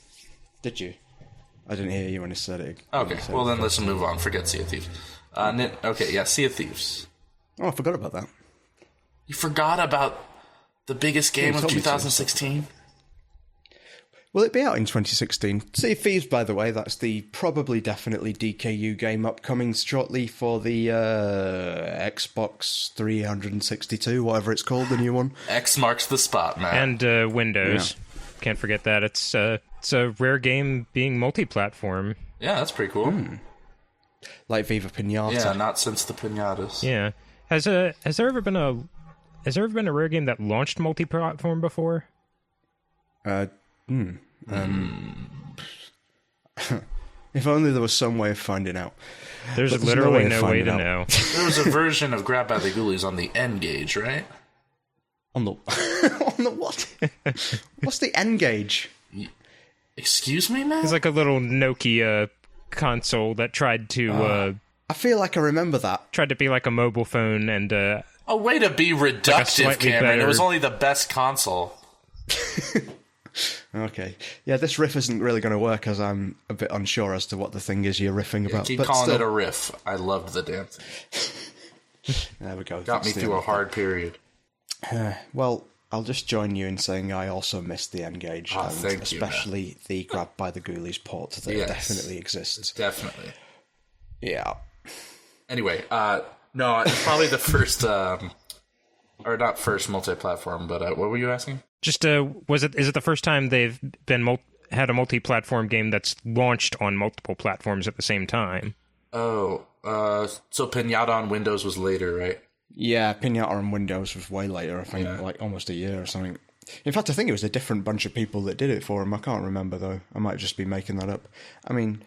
[SPEAKER 5] Did you? I didn't hear you when you said it.
[SPEAKER 1] Okay, well then let's move on. Forget Sea of Thieves. Okay, yeah, Sea of Thieves.
[SPEAKER 5] Oh, I forgot about that.
[SPEAKER 1] You forgot about the biggest game of 2016?
[SPEAKER 5] Will it be out in 2016? Sea of Thieves, by the way, that's the probably definitely DKU game upcoming shortly for the Xbox 362, whatever it's called, the new one.
[SPEAKER 1] X marks the spot, man.
[SPEAKER 6] And Windows. Yeah. Can't forget that. It's a rare game being multi-platform.
[SPEAKER 1] Yeah, that's pretty cool.
[SPEAKER 5] Like Viva Pinata.
[SPEAKER 1] Yeah, not since the Pinatas.
[SPEAKER 6] Yeah. Has there ever been a rare game that launched multi-platform before?
[SPEAKER 5] If only there was some way of finding out.
[SPEAKER 6] There's literally no way to know.
[SPEAKER 1] There was a version of Grab by the Ghoulies on the N-Gage, right?
[SPEAKER 5] On the on the what? What's the N-Gage?
[SPEAKER 1] Excuse me, man?
[SPEAKER 6] It's like a little Nokia console that tried to...
[SPEAKER 5] I feel like I remember that.
[SPEAKER 6] Tried to be like a mobile phone and...
[SPEAKER 1] a way to be reductive,
[SPEAKER 6] like
[SPEAKER 1] Cameron.
[SPEAKER 6] better...
[SPEAKER 1] It was only the best console.
[SPEAKER 5] Okay. Yeah, this riff isn't really going to work as I'm a bit unsure as to what the thing is you're riffing about.
[SPEAKER 1] Keep
[SPEAKER 5] but
[SPEAKER 1] calling
[SPEAKER 5] still.
[SPEAKER 1] it a riff. I loved the damn thing.
[SPEAKER 5] There we go.
[SPEAKER 1] Got me through a hard period.
[SPEAKER 5] Well, I'll just join you in saying I also missed the N-Gage.
[SPEAKER 1] Oh, thank
[SPEAKER 5] especially
[SPEAKER 1] you,
[SPEAKER 5] the Grab by the Ghoulies port that definitely exists.
[SPEAKER 1] Definitely.
[SPEAKER 5] Yeah.
[SPEAKER 1] Anyway, no, it's probably the first, or not first multi-platform, but what were you asking?
[SPEAKER 6] Just, is it the first time they've been had a multi-platform game that's launched on multiple platforms at the same time?
[SPEAKER 1] Oh, so Pinata on Windows was later, right?
[SPEAKER 5] Yeah, Pinata on Windows was way later, I think, like almost a year or something. In fact, I think it was a different bunch of people that did it for him. I can't remember, though. I might just be making that up. I mean...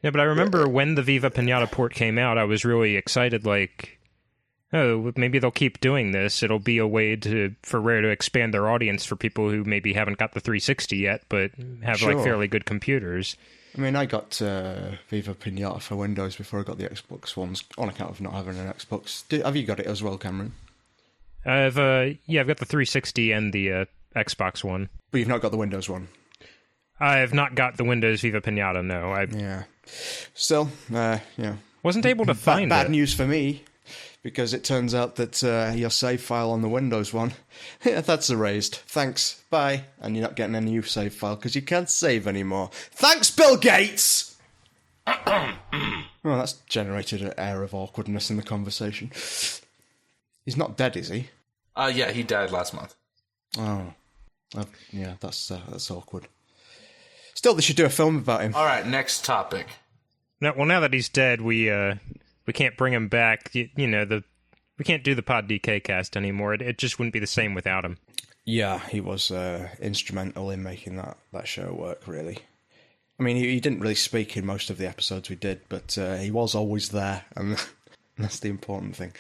[SPEAKER 6] Yeah, but I remember when the Viva Pinata port came out, I was really excited, like, oh, maybe they'll keep doing this. It'll be a way for Rare to expand their audience for people who maybe haven't got the 360 yet, but have, like, fairly good computers.
[SPEAKER 5] I mean, I got Viva Pinata for Windows before I got the Xbox ones, on account of not having an Xbox. Have you got it as well, Cameron?
[SPEAKER 6] I've got the 360 and the Xbox one.
[SPEAKER 5] But you've not got the Windows one?
[SPEAKER 6] I have not got the Windows Viva Pinata, no.
[SPEAKER 5] Yeah. Still,
[SPEAKER 6] wasn't able to find it.
[SPEAKER 5] Bad news for me, because it turns out that your save file on the Windows one, that's erased. Thanks, bye. And you're not getting a new save file because you can't save anymore. Thanks, Bill Gates! Oh, that's generated an air of awkwardness in the conversation. He's not dead, is he?
[SPEAKER 1] Yeah, he died last month.
[SPEAKER 5] Oh. Yeah, that's awkward. Still, they should do a film about him.
[SPEAKER 1] All right, next topic.
[SPEAKER 6] Now that he's dead, we can't bring him back. We can't do the Pod DK cast anymore. It just wouldn't be the same without him.
[SPEAKER 5] Yeah, he was instrumental in making that show work, really. I mean, he didn't really speak in most of the episodes we did, but he was always there, and that's the important thing.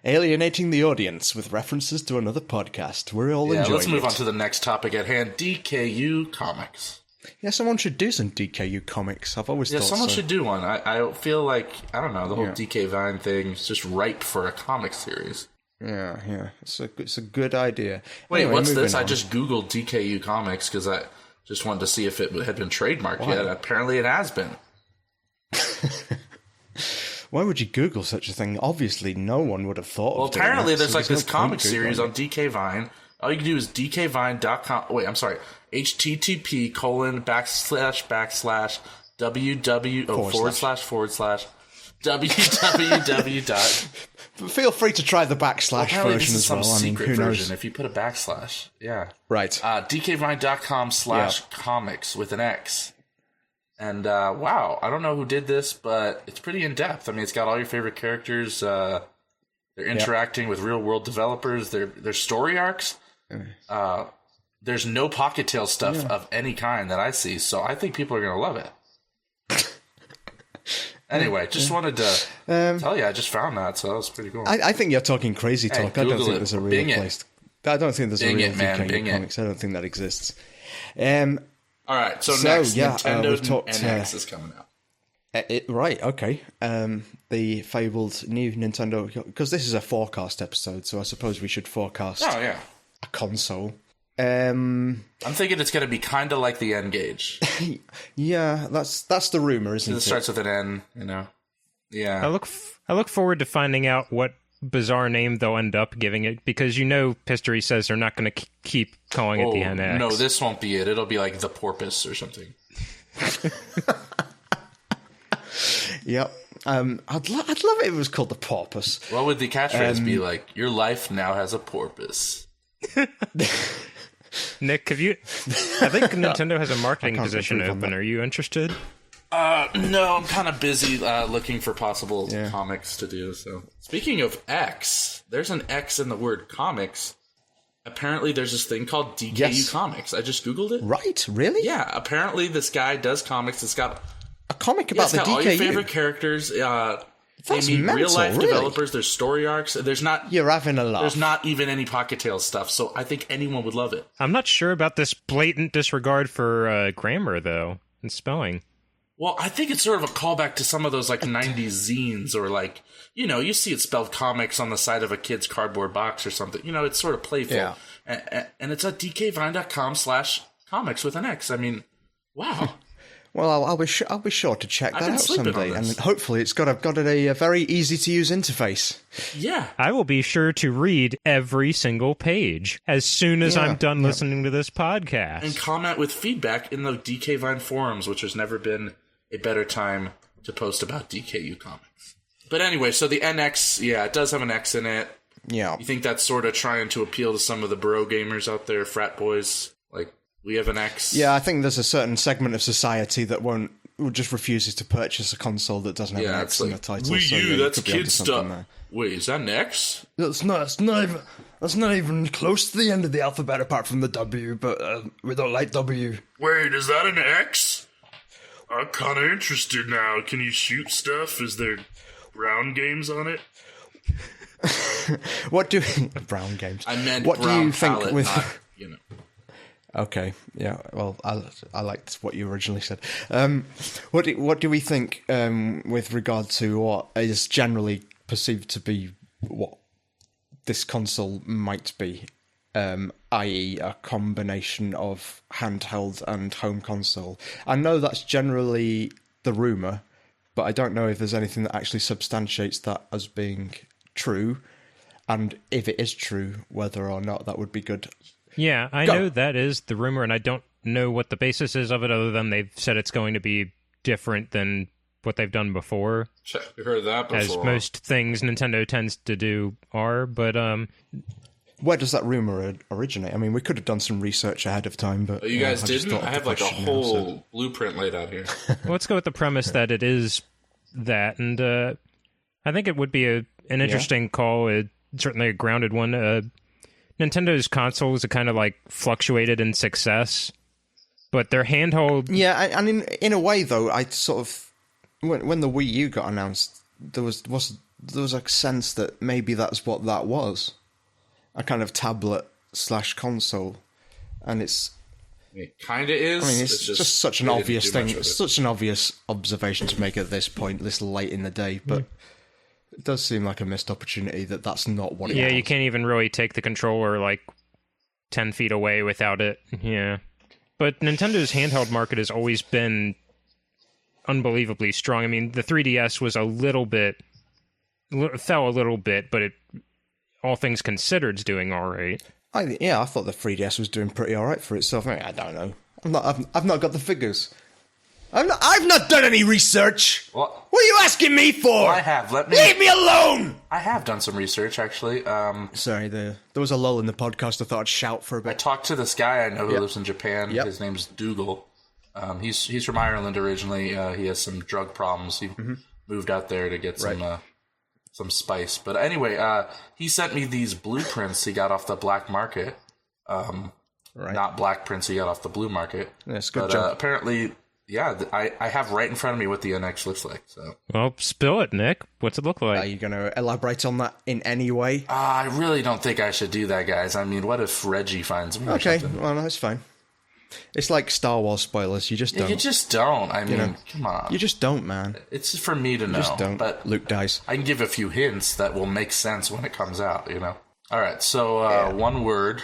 [SPEAKER 5] Alienating the audience with references to another podcast. We're all enjoying it.
[SPEAKER 1] Let's move on to the next topic at hand, DKU Comics.
[SPEAKER 5] Yeah, someone should do some DKU Comics. I've always thought
[SPEAKER 1] someone should do one. I feel like, I don't know, the whole DK Vine thing is just ripe for a comic series.
[SPEAKER 5] Yeah. It's a good idea.
[SPEAKER 1] Wait,
[SPEAKER 5] anyway,
[SPEAKER 1] what's this?
[SPEAKER 5] on.
[SPEAKER 1] I just Googled DKU Comics because I just wanted to see if it had been trademarked yet. Apparently it has been.
[SPEAKER 5] Why would you Google such a thing? Obviously, no one would have thought of it.
[SPEAKER 1] Well, apparently there's like this comic series on DK Vine. All you can do is dkvine.com. Wait, I'm sorry. http:// www.
[SPEAKER 5] Feel free to try the backslash version as well.
[SPEAKER 1] I mean, who
[SPEAKER 5] knows?
[SPEAKER 1] Version, if you put a backslash, yeah.
[SPEAKER 5] Right.
[SPEAKER 1] dkvine.com/comics with an X. And, wow, I don't know who did this, but it's pretty in-depth. I mean, it's got all your favorite characters. They're interacting with real-world developers. Their story arcs. There's no Pocket Tale stuff of any kind that I see, so I think people are going to love it. Anyway, just wanted to tell you, I just found that, so that was pretty cool.
[SPEAKER 5] I think you're talking crazy talk. I don't think there's a real place. I don't think there's a real DK Comics. I don't think that exists.
[SPEAKER 1] All right, so next, Nintendo NX is coming out.
[SPEAKER 5] Right, okay. The fabled new Nintendo, because this is a forecast episode, so I suppose we should forecast
[SPEAKER 1] Oh, yeah.
[SPEAKER 5] a console.
[SPEAKER 1] I'm thinking it's going to be kind of like the N-Gage.
[SPEAKER 5] Yeah, that's the rumor, isn't
[SPEAKER 1] It
[SPEAKER 5] it?
[SPEAKER 1] starts with an N, you know. Yeah.
[SPEAKER 6] I look forward to finding out what bizarre name they'll end up giving it, because Pistery says they're not going to keep calling it the NX.
[SPEAKER 1] No, this won't be it. It'll be like the Porpoise or something.
[SPEAKER 5] Yep. I'd love it if it was called the Porpoise.
[SPEAKER 1] What would the catchphrase be like? Your life now has a porpoise.
[SPEAKER 6] Nick, I think Nintendo has a marketing position open. Are you interested?
[SPEAKER 1] No, I'm kind of busy looking for possible comics to do. So, speaking of X, there's an X in the word comics. Apparently, there's this thing called DKU Comics. I just Googled it.
[SPEAKER 5] Right? Really?
[SPEAKER 1] Yeah, apparently this guy does comics. It's got
[SPEAKER 5] A comic about the
[SPEAKER 1] got
[SPEAKER 5] DKU.
[SPEAKER 1] all your favorite characters. They meet real-life developers. There's story arcs.
[SPEAKER 5] You're having a laugh.
[SPEAKER 1] There's not even any Pocket Tales stuff, so I think anyone would love it.
[SPEAKER 6] I'm not sure about this blatant disregard for grammar, though, and spelling.
[SPEAKER 1] Well, I think it's sort of a callback to some of those, like, 90s zines, or, like, you know, you see it spelled comics on the side of a kid's cardboard box or something. You know, it's sort of playful.
[SPEAKER 5] Yeah.
[SPEAKER 1] And it's at dkvine.com/comics with an X. I mean, wow.
[SPEAKER 5] Well, I'll be sure to check that out someday, and hopefully it's got a very easy to use interface.
[SPEAKER 1] Yeah,
[SPEAKER 6] I will be sure to read every single page as soon as I'm done listening to this podcast,
[SPEAKER 1] and comment with feedback in the DK Vine forums, which has never been a better time to post about DKU comics. But anyway, so the NX, it does have an X in it.
[SPEAKER 5] Yeah,
[SPEAKER 1] you think that's sort of trying to appeal to some of the bro gamers out there, frat boys, like. We have an X.
[SPEAKER 5] Yeah, I think there's a certain segment of society that just refuses to purchase a console that doesn't have an X in the title.
[SPEAKER 1] Wii U, that's kid stuff. Wait, is that an X?
[SPEAKER 7] That's not even close to the end of the alphabet apart from the W, but we don't like W.
[SPEAKER 1] Wait, is that an X? I'm kind of interested now. Can you shoot stuff? Is there brown games on it?
[SPEAKER 5] Brown games?
[SPEAKER 1] I meant
[SPEAKER 5] what
[SPEAKER 1] brown
[SPEAKER 5] do you think
[SPEAKER 1] palette,
[SPEAKER 5] with?
[SPEAKER 1] not, you know.
[SPEAKER 5] Okay, yeah. Well, I liked what you originally said. What do we think with regard to what is generally perceived to be what this console might be, i.e., a combination of handheld and home console? I know that's generally the rumor, but I don't know if there's anything that actually substantiates that as being true, and if it is true, whether or not that would be good.
[SPEAKER 6] Yeah, I know that is the rumor, and I don't know what the basis is of it, other than they've said it's going to be different than what they've done before.
[SPEAKER 1] You heard that before.
[SPEAKER 6] As most things Nintendo tends to do are, but...
[SPEAKER 5] Where does that rumor originate? I mean, we could have done some research ahead of time, but...
[SPEAKER 1] You guys didn't? I have like a whole blueprint laid out here.
[SPEAKER 6] Well, let's go with the premise that it is that, and I think it would be an interesting call, certainly a grounded one. Nintendo consoles are kind of like fluctuated in success, but their handheld...
[SPEAKER 5] Yeah, and in a way, though, I sort of... When the Wii U got announced, there was a sense that maybe that's what that was. A kind of tablet/console. And it's...
[SPEAKER 1] It kind of is.
[SPEAKER 5] I mean, it's just such an obvious thing. It's such an obvious observation to make at this point, this late in the day, but... It does seem like a missed opportunity that's not what it was.
[SPEAKER 6] Yeah, you can't even really take the controller like 10 feet away without it. Yeah. But Nintendo's handheld market has always been unbelievably strong. I mean, the 3DS was fell a little bit, but it, all things considered, is doing all right. I
[SPEAKER 5] thought the 3DS was doing pretty all right for itself. I don't know. I've not got the figures. I've not done any research. What are you asking me for?
[SPEAKER 1] Well, I have.
[SPEAKER 5] Leave me alone.
[SPEAKER 1] I have done some research, actually.
[SPEAKER 5] Sorry, there was a lull in the podcast. I thought I'd shout for a bit.
[SPEAKER 1] I talked to this guy I know who lives in Japan. Yep. His name's Dougal. He's from Ireland originally. He has some drug problems. He moved out there to get some spice. But anyway, he sent me these blueprints he got off the black market. Not black prints he got off the blue market.
[SPEAKER 5] Yes, good job.
[SPEAKER 1] Apparently... Yeah, I have right in front of me what the NX looks like. So,
[SPEAKER 6] well, spill it, Nick. What's it look like?
[SPEAKER 5] Are you going to elaborate on that in any way?
[SPEAKER 1] I really don't think I should do that, guys. I mean, what if Reggie finds me?
[SPEAKER 5] Okay, well, that's fine. It's like Star Wars spoilers. You just don't.
[SPEAKER 1] You just don't. I mean, come on.
[SPEAKER 5] You just don't, man.
[SPEAKER 1] It's for me to know.
[SPEAKER 5] You just don't.
[SPEAKER 1] But
[SPEAKER 5] Luke dies.
[SPEAKER 1] I can give a few hints that will make sense when it comes out, All right, so one word,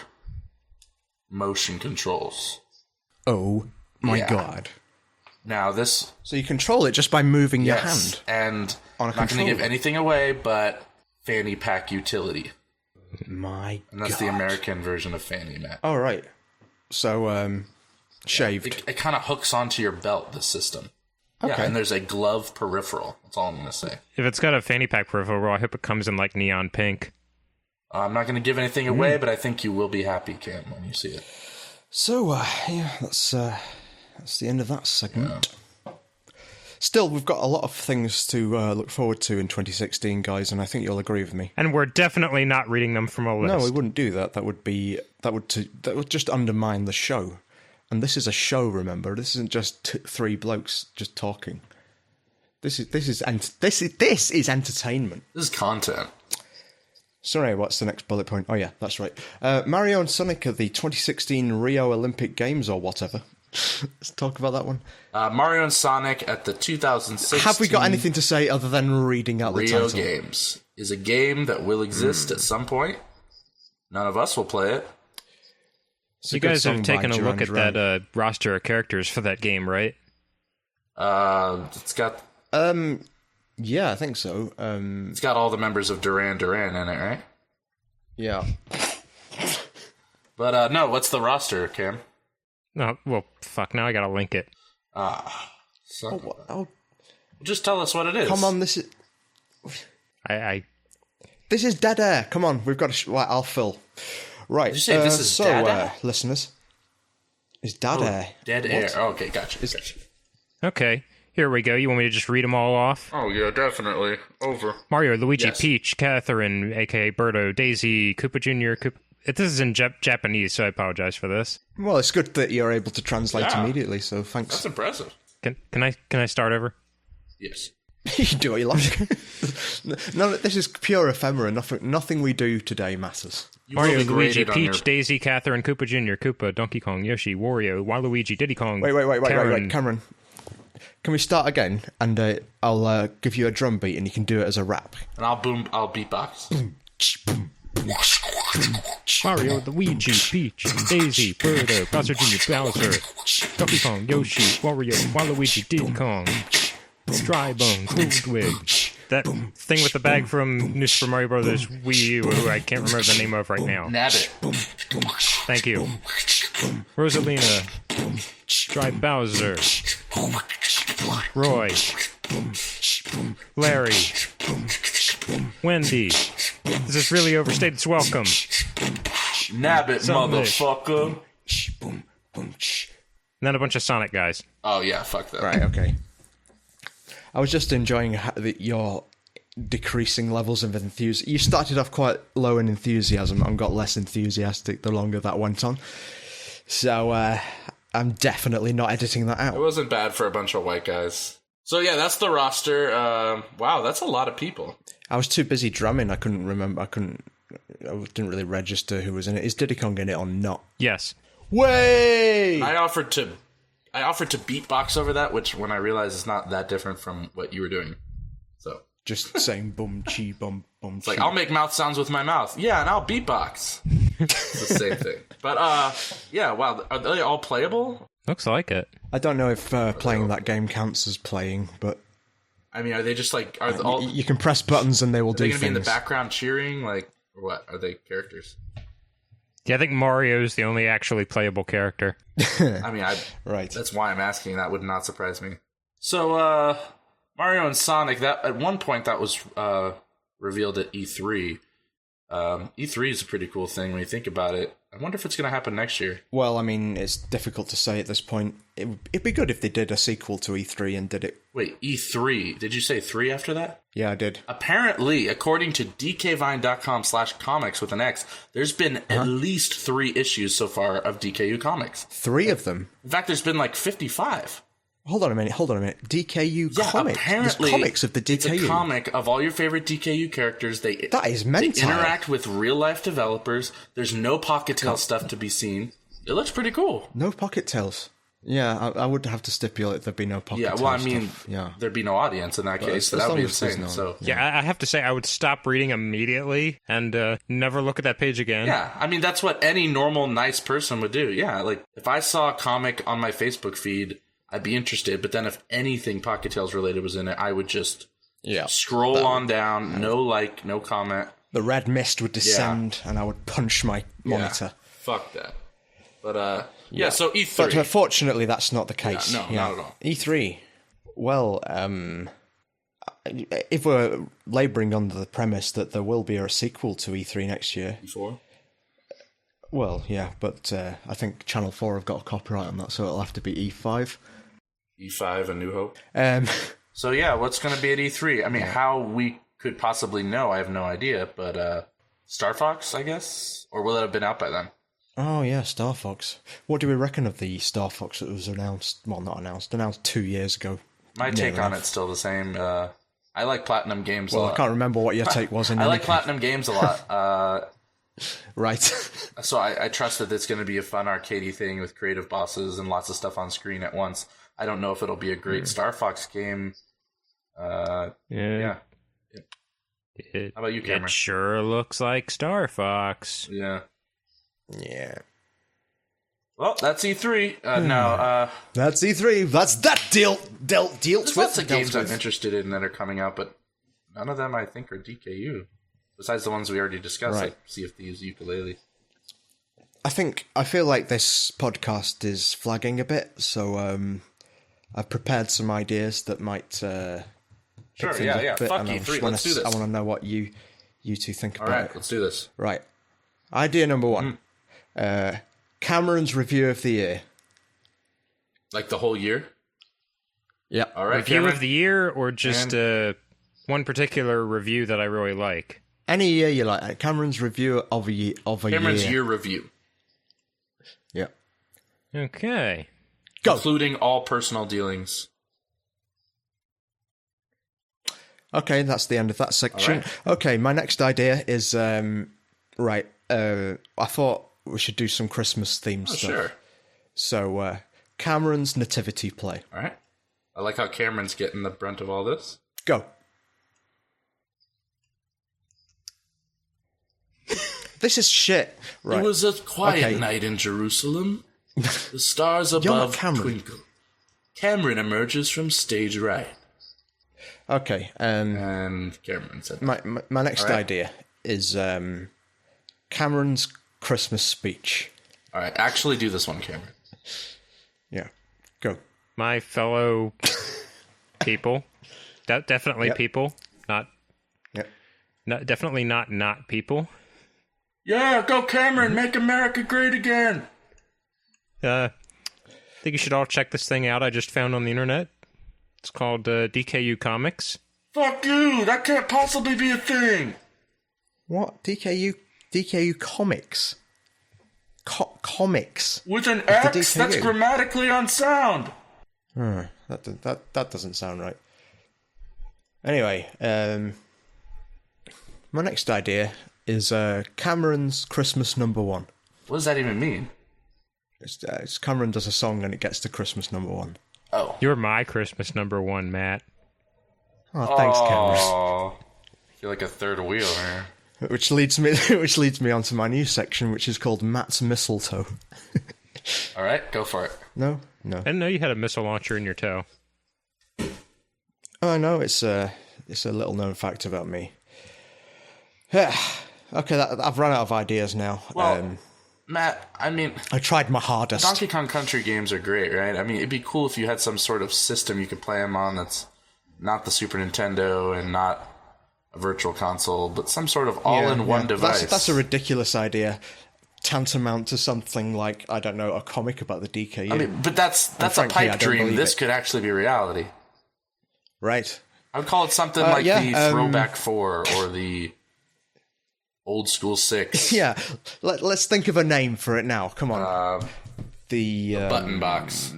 [SPEAKER 1] motion controls.
[SPEAKER 5] Oh, my God.
[SPEAKER 1] Now this...
[SPEAKER 5] So you control it just by moving your
[SPEAKER 1] Yes,
[SPEAKER 5] hand.
[SPEAKER 1] and
[SPEAKER 5] On a
[SPEAKER 1] I'm not going to
[SPEAKER 5] controller.
[SPEAKER 1] give anything away, but fanny pack utility.
[SPEAKER 5] My
[SPEAKER 1] And that's
[SPEAKER 5] God.
[SPEAKER 1] the American version of fanny pack.
[SPEAKER 5] Oh, right. So, shaved.
[SPEAKER 1] It kind of hooks onto your belt, the system. Yeah,
[SPEAKER 5] Okay.
[SPEAKER 1] and there's a glove peripheral. That's all I'm going to say.
[SPEAKER 6] If it's got a fanny pack peripheral, I hope it comes in like neon pink.
[SPEAKER 1] I'm not going to give anything away, but I think you will be happy, Cam, when you see it.
[SPEAKER 5] So, yeah, that's the end of that segment. Still, we've got a lot of things to look forward to in 2016, guys, and I think you'll agree with me.
[SPEAKER 6] And we're definitely not reading them from a list.
[SPEAKER 5] No, we wouldn't do that. That would just undermine the show. And this is a show, remember? This isn't just three blokes just talking. This is entertainment.
[SPEAKER 1] This is content.
[SPEAKER 5] Sorry, what's the next bullet point? Oh yeah, that's right. Mario and Sonic at the 2016 Rio Olympic Games or whatever. Let's talk about that one.
[SPEAKER 1] Mario and Sonic at the 2016
[SPEAKER 5] Have we got anything to say other than reading out the
[SPEAKER 1] Rio
[SPEAKER 5] title?
[SPEAKER 1] Games is a game that will exist at some point. None of us will play it.
[SPEAKER 5] It's a
[SPEAKER 6] You
[SPEAKER 5] good
[SPEAKER 6] guys
[SPEAKER 5] song
[SPEAKER 6] have
[SPEAKER 5] by
[SPEAKER 6] taken a
[SPEAKER 5] Duran
[SPEAKER 6] look at
[SPEAKER 5] Duran.
[SPEAKER 6] that roster of characters for that game, right?
[SPEAKER 1] It's got
[SPEAKER 5] Yeah, I think so.
[SPEAKER 1] it's got all the members of Duran Duran in it, right?
[SPEAKER 5] Yeah.
[SPEAKER 1] But no, what's the roster, Cam?
[SPEAKER 6] No, well, fuck. Now I gotta link it.
[SPEAKER 1] So,
[SPEAKER 5] Oh,
[SPEAKER 1] just tell us what it is.
[SPEAKER 5] come on, this is
[SPEAKER 6] This
[SPEAKER 5] is dead air. Come on, we've got to. Right, I'll fill. Right.
[SPEAKER 1] Did you say this is
[SPEAKER 5] so,
[SPEAKER 1] dead air?
[SPEAKER 5] listeners, is dead air?
[SPEAKER 1] Dead
[SPEAKER 5] What?
[SPEAKER 1] air. Oh, okay, gotcha.
[SPEAKER 6] Okay, here we go. You want me to just read them all off?
[SPEAKER 1] Oh yeah, definitely. Over.
[SPEAKER 6] Mario, Luigi,
[SPEAKER 1] Yes.
[SPEAKER 6] Peach, Catherine, aka Birdo, Daisy, Koopa Jr., This is in Japanese, so I apologize for this.
[SPEAKER 5] Well, it's good that you're able to translate
[SPEAKER 1] Yeah.
[SPEAKER 5] immediately. So thanks.
[SPEAKER 1] That's impressive.
[SPEAKER 6] Can I start over?
[SPEAKER 1] Yes.
[SPEAKER 5] You can do what you like. No, this is pure ephemera. Nothing we do today matters.
[SPEAKER 1] You
[SPEAKER 6] Mario,
[SPEAKER 1] will be
[SPEAKER 6] Luigi,
[SPEAKER 1] graded on
[SPEAKER 6] Peach,
[SPEAKER 1] your-
[SPEAKER 6] Daisy, Catherine, Koopa Jr., Koopa, Donkey Kong, Yoshi, Wario, Waluigi, Diddy Kong.
[SPEAKER 5] Wait,
[SPEAKER 6] Karen.
[SPEAKER 5] Cameron. Can we start again? And I'll give you a drum beat, and you can do it as a rap.
[SPEAKER 1] And I'll beatbox.
[SPEAKER 6] Mario, Luigi, Peach, Daisy, Birdo, Bowser Jr., Bowser, Donkey Kong, Yoshi, Wario, Waluigi, Diddy Kong, Drybone, Coldwig. That thing with the bag from New Super Mario Brothers Wii U, who I can't remember the name of right now.
[SPEAKER 1] Nabbit.
[SPEAKER 6] Thank you. Rosalina, Dry Bowser, Roy, Larry, Wendy. This is really overstayed its welcome.
[SPEAKER 1] Nabbit,
[SPEAKER 6] Something.
[SPEAKER 1] motherfucker.
[SPEAKER 6] And then a bunch of Sonic guys.
[SPEAKER 1] Oh yeah, fuck that.
[SPEAKER 5] Right, okay. I was just enjoying your decreasing levels of enthusiasm. You started off quite low in enthusiasm and got less enthusiastic the longer that went on. So, I'm definitely not editing that
[SPEAKER 1] It
[SPEAKER 5] out.
[SPEAKER 1] wasn't bad for a bunch of white guys. So yeah, that's the roster. Wow, that's a lot of people.
[SPEAKER 5] I was too busy drumming. I couldn't remember. I didn't really register who was in it. Is Diddy Kong in it or not?
[SPEAKER 6] Yes.
[SPEAKER 5] Way!
[SPEAKER 1] I offered to beatbox over that, which when I realized is not that different from what you were doing. So
[SPEAKER 5] Just saying bum chi bum bum.
[SPEAKER 1] it's like I'll make mouth sounds with my mouth. Yeah, and I'll beatbox. It's the same thing. But yeah, wow, are they all playable?
[SPEAKER 6] Looks like it.
[SPEAKER 5] I don't know if playing that game counts as playing, but
[SPEAKER 1] I mean, are they just like are all
[SPEAKER 5] you can press buttons and they will
[SPEAKER 1] are they
[SPEAKER 5] do
[SPEAKER 1] gonna be in the
[SPEAKER 5] things.
[SPEAKER 1] background cheering? Like, or what? Are they characters?
[SPEAKER 6] Yeah, I think Mario's the only actually playable character.
[SPEAKER 1] I mean,
[SPEAKER 5] Right.
[SPEAKER 1] that's why I'm asking. That would not surprise me. So, Mario and Sonic. That at one point that was revealed at E3. E3 is a pretty cool thing when you think about it. I wonder if it's going to happen next year.
[SPEAKER 5] Well, I mean, it's difficult to say at this point. It'd be good if they did a sequel to E3 and did it.
[SPEAKER 1] Wait, E3? Did you say 3 after that?
[SPEAKER 5] Yeah, I did.
[SPEAKER 1] Apparently, according to dkvine.com/comics with an X, there's been at least 3 issues so far of DKU comics.
[SPEAKER 5] 3 of them.
[SPEAKER 1] In fact, there's been like 55.
[SPEAKER 5] Hold on a minute. DKU
[SPEAKER 1] Yeah,
[SPEAKER 5] comics.
[SPEAKER 1] apparently,
[SPEAKER 5] There's comics of the DKU.
[SPEAKER 1] It's a comic of all your favorite DKU characters.
[SPEAKER 5] That is
[SPEAKER 1] They
[SPEAKER 5] mental.
[SPEAKER 1] interact with real life developers. There's no Pocket Tail stuff to be seen. It looks pretty cool.
[SPEAKER 5] No pocket tails. Yeah, I would have to stipulate there'd be no pocket tails.
[SPEAKER 1] Yeah, well, I mean,
[SPEAKER 5] stuff. Yeah.
[SPEAKER 1] there'd be no audience in that case, so
[SPEAKER 5] as
[SPEAKER 1] that would be
[SPEAKER 5] long as there's
[SPEAKER 1] insane.
[SPEAKER 5] no-
[SPEAKER 1] So
[SPEAKER 6] Yeah, I have to say, I would stop reading immediately and never look at that page again.
[SPEAKER 1] yeah, I mean, that's what any normal, nice person would do. Yeah, like, if I saw a comic on my Facebook feed, I'd be interested, but then if anything Pocket Tales related was in it, I would just scroll on down, no like, no comment.
[SPEAKER 5] The red mist would descend, and I would punch my monitor.
[SPEAKER 1] Fuck that. But, yeah, so E3.
[SPEAKER 5] But fortunately, that's not the case.
[SPEAKER 1] Yeah, no, not at all.
[SPEAKER 5] E3. Well, if we're labouring under the premise that there will be a sequel to E3 next year,
[SPEAKER 1] E4?
[SPEAKER 5] well, yeah, but I think Channel 4 have got a copyright on that, so it'll have to be E5.
[SPEAKER 1] E5, A New Hope.
[SPEAKER 5] Um,
[SPEAKER 1] So, yeah, what's going to be at E3? I mean, how we could possibly know, I have no idea, but Star Fox, I guess? Or will it have been out by then?
[SPEAKER 5] oh, yeah, Star Fox. What do we reckon of the Star Fox that was announced? Well, not announced. Announced 2 years ago.
[SPEAKER 1] My take
[SPEAKER 5] Near
[SPEAKER 1] on
[SPEAKER 5] enough.
[SPEAKER 1] it's still the same. I like Platinum Games a
[SPEAKER 5] Well,
[SPEAKER 1] lot.
[SPEAKER 5] I can't remember what your take was.
[SPEAKER 1] I like Platinum Games a lot.
[SPEAKER 5] Right.
[SPEAKER 1] So I trust that it's going to be a fun arcadey thing with creative bosses and lots of stuff on screen at once. I don't know if it'll be a great Star Fox game. Yeah.
[SPEAKER 6] How
[SPEAKER 1] about you, Cameron?
[SPEAKER 6] It sure looks like Star Fox.
[SPEAKER 1] Yeah.
[SPEAKER 5] Yeah.
[SPEAKER 1] Well, that's E3. No,
[SPEAKER 5] That's E3. That's that deal. Dealt
[SPEAKER 1] there's lots of
[SPEAKER 5] with.
[SPEAKER 1] games I'm interested in that are coming out, but none of them I think are DKU. Besides the ones we already discussed,
[SPEAKER 5] Right.
[SPEAKER 1] like Sea of Thieves, Yooka-Laylee.
[SPEAKER 5] I feel like this podcast is flagging a bit, so I've prepared some ideas that might
[SPEAKER 1] Sure,
[SPEAKER 5] pick things
[SPEAKER 1] yeah,
[SPEAKER 5] up
[SPEAKER 1] yeah.
[SPEAKER 5] a bit,
[SPEAKER 1] Fuck
[SPEAKER 5] and I
[SPEAKER 1] E3,
[SPEAKER 5] just wanna
[SPEAKER 1] let's do this.
[SPEAKER 5] I want to know what you two think
[SPEAKER 1] All
[SPEAKER 5] about
[SPEAKER 1] right,
[SPEAKER 5] it.
[SPEAKER 1] let's do this.
[SPEAKER 5] Right. Idea number one. Cameron's review of the year.
[SPEAKER 1] Like the whole year?
[SPEAKER 5] Yep.
[SPEAKER 1] All right,
[SPEAKER 6] Review
[SPEAKER 1] Cameron.
[SPEAKER 6] of the year or just one particular review that I really like?
[SPEAKER 5] Any year you like. Cameron's review of a year.
[SPEAKER 1] Cameron's year review,
[SPEAKER 5] Yep.
[SPEAKER 6] Okay.
[SPEAKER 5] Go.
[SPEAKER 1] including all personal dealings.
[SPEAKER 5] Okay, that's the end of that section.
[SPEAKER 1] All right.
[SPEAKER 5] Okay, my next idea is right. I thought we should do some Christmas themed
[SPEAKER 1] Oh,
[SPEAKER 5] stuff.
[SPEAKER 1] sure.
[SPEAKER 5] So Cameron's nativity play.
[SPEAKER 1] All right. I like how Cameron's getting the brunt of all this.
[SPEAKER 5] Go. This is shit. Right.
[SPEAKER 1] It was a quiet
[SPEAKER 5] Okay.
[SPEAKER 1] night in Jerusalem. The stars
[SPEAKER 5] You're not
[SPEAKER 1] above
[SPEAKER 5] Cameron.
[SPEAKER 1] twinkle. Cameron emerges from stage right.
[SPEAKER 5] Okay.
[SPEAKER 1] And Cameron said,
[SPEAKER 5] My next
[SPEAKER 1] All right.
[SPEAKER 5] idea is Cameron's Christmas speech.
[SPEAKER 1] all right, actually do this one, Cameron.
[SPEAKER 5] Yeah. Go.
[SPEAKER 6] My fellow people. Definitely
[SPEAKER 5] Yep.
[SPEAKER 6] people.
[SPEAKER 5] Yep.
[SPEAKER 6] Definitely not people.
[SPEAKER 1] Yeah, go Cameron, make America great again.
[SPEAKER 6] I think you should all check this thing out I just found on the internet. It's called DKU Comics.
[SPEAKER 1] Fuck you, that can't possibly be a thing.
[SPEAKER 5] What? DKU comics. Comics.
[SPEAKER 1] With an
[SPEAKER 5] the
[SPEAKER 1] X, that's
[SPEAKER 5] DKU.
[SPEAKER 1] grammatically unsound.
[SPEAKER 5] That doesn't sound right. Anyway, my next idea is Cameron's Christmas number one.
[SPEAKER 1] What does that even mean?
[SPEAKER 5] It's Cameron does a song and it gets to Christmas number one.
[SPEAKER 1] Oh.
[SPEAKER 6] You're my Christmas number one, Matt.
[SPEAKER 5] Oh, thanks, Cameron.
[SPEAKER 1] Oh, you're like a third wheel here.
[SPEAKER 5] Which leads me onto my new section, which is called Matt's Mistletoe.
[SPEAKER 1] All right, go for it.
[SPEAKER 5] No.
[SPEAKER 6] I didn't know you had a missile launcher in your toe.
[SPEAKER 5] Oh no, it's a little known fact about me. Okay, I've run out of ideas now.
[SPEAKER 1] Well, Matt, I mean,
[SPEAKER 5] I tried my hardest.
[SPEAKER 1] Donkey Kong Country games are great, right? I mean, it'd be cool if you had some sort of system you could play them on that's not the Super Nintendo and not a virtual console, but some sort of all-in-one device.
[SPEAKER 5] That's a ridiculous idea. Tantamount to something like, I don't know, a comic about the DKU.
[SPEAKER 1] I mean, but that's a
[SPEAKER 5] frankly, I
[SPEAKER 1] pipe
[SPEAKER 5] don't
[SPEAKER 1] dream.
[SPEAKER 5] believe
[SPEAKER 1] This
[SPEAKER 5] it.
[SPEAKER 1] could actually be reality.
[SPEAKER 5] Right.
[SPEAKER 1] I would call it something like the
[SPEAKER 5] yeah,
[SPEAKER 1] Throwback 4 or the Old School 6.
[SPEAKER 5] Yeah. Let's think of a name for it now. Come on. The
[SPEAKER 1] Button box.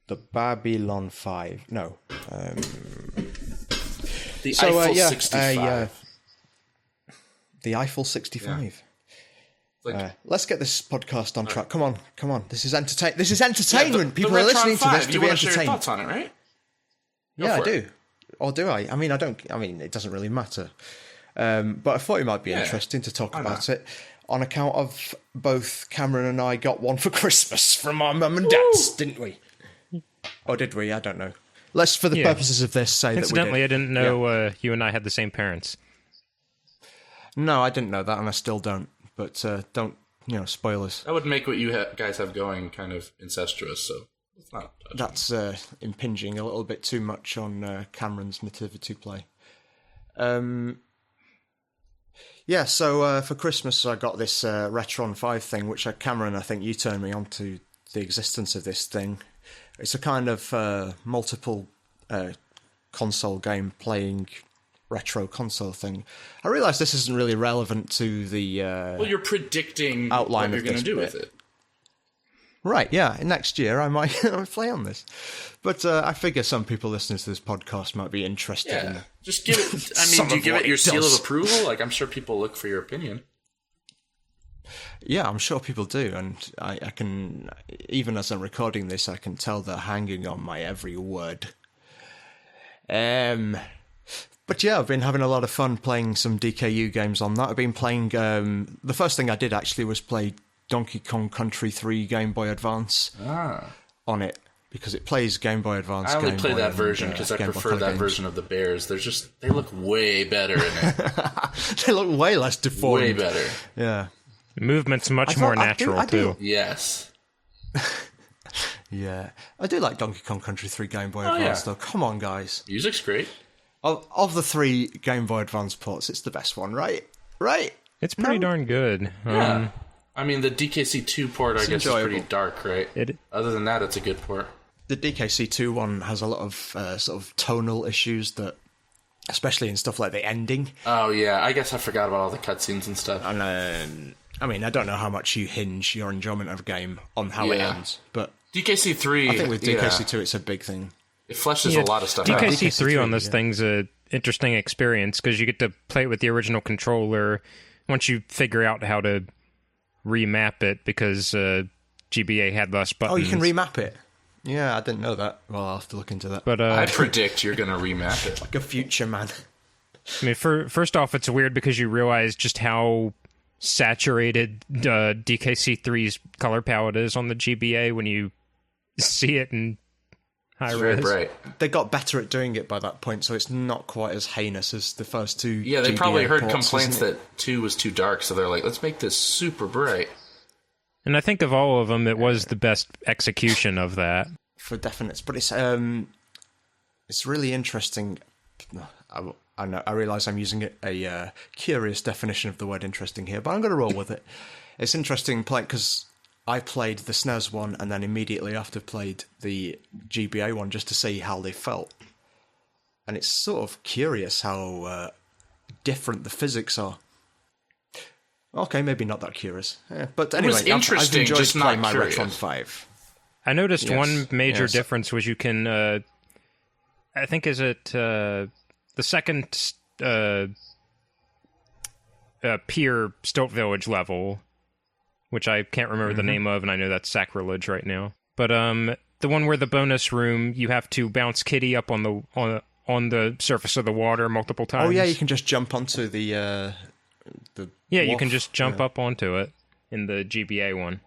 [SPEAKER 5] The Babylon 5. No.
[SPEAKER 1] The
[SPEAKER 5] So,
[SPEAKER 1] Eiffel
[SPEAKER 5] yeah,
[SPEAKER 1] 65.
[SPEAKER 5] the Eiffel 65. Let's get this podcast on track. Come on. This is entertainment. People are listening to this to be entertained.
[SPEAKER 1] Share your thoughts on it, right?
[SPEAKER 5] Yeah, I do. Or do I? I mean, it doesn't really matter. But I thought it might be interesting to talk about it on account of both Cameron and I got one for Christmas from our mum and dads, didn't we? Or did we? I don't know. Let's, for the purposes of this, say
[SPEAKER 6] Incidentally,
[SPEAKER 5] that we did.
[SPEAKER 6] I didn't know you and I had the same parents.
[SPEAKER 5] No, I didn't know that, and I still don't. But don't, spoilers.
[SPEAKER 1] That would make what you guys have going kind of incestuous, so it's not.
[SPEAKER 5] That's impinging a little bit too much on Cameron's nativity play. Yeah, so for Christmas I got this Retron 5 thing, which Cameron, I think you turned me on to the existence of this thing. It's a kind of multiple console game playing retro console thing. I realise this isn't really relevant to the
[SPEAKER 1] well, you're predicting
[SPEAKER 5] outline
[SPEAKER 1] what you're going to do
[SPEAKER 5] bit.
[SPEAKER 1] with it.
[SPEAKER 5] Right, yeah. Next year I might play on this. But I figure some people listening to this podcast might be interested in
[SPEAKER 1] just give it... I mean, do you give it your seal of approval? Like, I'm sure people look for your opinion.
[SPEAKER 5] Yeah, I'm sure people do. And I can... Even as I'm recording this, I can tell they're hanging on my every word. But yeah, I've been having a lot of fun playing some DKU games on that. I've been playing... the first thing I did, actually, was play Donkey Kong Country 3 Game Boy Advance on it, because it plays Game Boy Advance.
[SPEAKER 1] I only
[SPEAKER 5] Game
[SPEAKER 1] play
[SPEAKER 5] Boy
[SPEAKER 1] that version because I prefer that version of the Bears. They look way better in it.
[SPEAKER 5] They look way less deformed.
[SPEAKER 1] Way better.
[SPEAKER 5] Yeah.
[SPEAKER 6] The movement's much more natural, too.
[SPEAKER 1] Yes.
[SPEAKER 5] Yeah. I do like Donkey Kong Country 3 Game Boy Advance, though. Come on, guys.
[SPEAKER 1] Music's great.
[SPEAKER 5] Of the 3 Game Boy Advance ports, it's the best one, right? Right?
[SPEAKER 6] It's pretty darn good.
[SPEAKER 1] Yeah. I mean, the DKC2 port, I guess,
[SPEAKER 5] enjoyable.
[SPEAKER 1] is pretty dark, right? Other than that, it's a good port.
[SPEAKER 5] The DKC2 one has a lot of sort of tonal issues that, especially in stuff like the ending.
[SPEAKER 1] Oh, yeah. I guess I forgot about all the cutscenes and stuff.
[SPEAKER 5] And I mean, I don't know how much you hinge your enjoyment of a game on how it ends, but
[SPEAKER 1] DKC3...
[SPEAKER 5] I think with DKC2 it's a big thing.
[SPEAKER 1] It fleshes a lot of stuff out.
[SPEAKER 6] DKC3 on this thing's a interesting experience, because you get to play it with the original controller once you figure out how to remap it, because GBA had less buttons.
[SPEAKER 5] Oh, you can remap it? Yeah, I didn't know that. Well, I'll have to look into that.
[SPEAKER 6] But
[SPEAKER 1] I predict you're going to remap it.
[SPEAKER 5] Like a future man.
[SPEAKER 6] I mean, first off, it's weird because you realize just how saturated DKC3's color palette is on the GBA when you see it in high res.
[SPEAKER 1] Right.
[SPEAKER 5] They got better at doing it by that point, so it's not quite as heinous as the first two.
[SPEAKER 1] Yeah, they
[SPEAKER 5] GBA
[SPEAKER 1] probably heard
[SPEAKER 5] ports,
[SPEAKER 1] complaints that 2 was too dark, so they're like, let's make this super bright.
[SPEAKER 6] And I think of all of them, it was the best execution of that.
[SPEAKER 5] For definite. But it's really interesting. I realise I'm using a curious definition of the word interesting here, but I'm going to roll with it. It's interesting because I played the SNES one and then immediately after played the GBA one just to see how they felt. And it's sort of curious how different the physics are. Okay, maybe not that curious. Yeah, but anyway,
[SPEAKER 1] It was interesting,
[SPEAKER 5] I've enjoyed
[SPEAKER 1] just
[SPEAKER 5] playing
[SPEAKER 1] not
[SPEAKER 5] my
[SPEAKER 1] curious.
[SPEAKER 5] Retron 5.
[SPEAKER 6] I noticed one major
[SPEAKER 5] Yes.
[SPEAKER 6] difference was you can, I think, is it the second Pier Stilt Village level, which I can't remember the name of, and I know that's sacrilege right now. But the one where the bonus room, you have to bounce Kitty up on the surface of the water multiple times.
[SPEAKER 5] Oh yeah, you can just jump onto the
[SPEAKER 6] Yeah, you
[SPEAKER 5] wharf.
[SPEAKER 6] can just jump up onto it in the GBA one.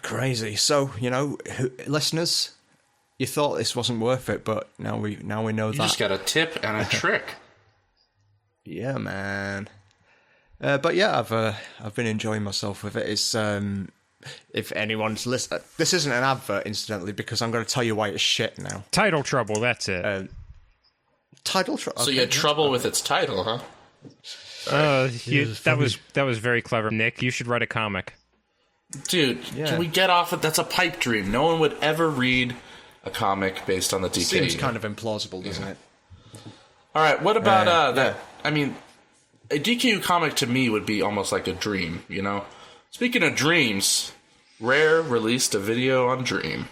[SPEAKER 5] Crazy. So, listeners, you thought this wasn't worth it, but now we know
[SPEAKER 1] You
[SPEAKER 5] that.
[SPEAKER 1] just got a tip and a trick.
[SPEAKER 5] Yeah, man. But yeah, I've been enjoying myself with it. It's if anyone's listening, this isn't an advert, incidentally, because I'm going to tell you why it's shit now.
[SPEAKER 6] Title trouble, that's it.
[SPEAKER 5] Title trouble.
[SPEAKER 1] So you had trouble with its title, huh?
[SPEAKER 6] That was very clever, Nick. You should write a comic.
[SPEAKER 1] Dude, can we get off it? That's a pipe dream. No one would ever read a comic based on the DK.
[SPEAKER 5] Seems kind of implausible, doesn't it?
[SPEAKER 1] All right, what about that? I mean, a DKU comic to me would be almost like a dream, Speaking of dreams, Rare released a video on Dream.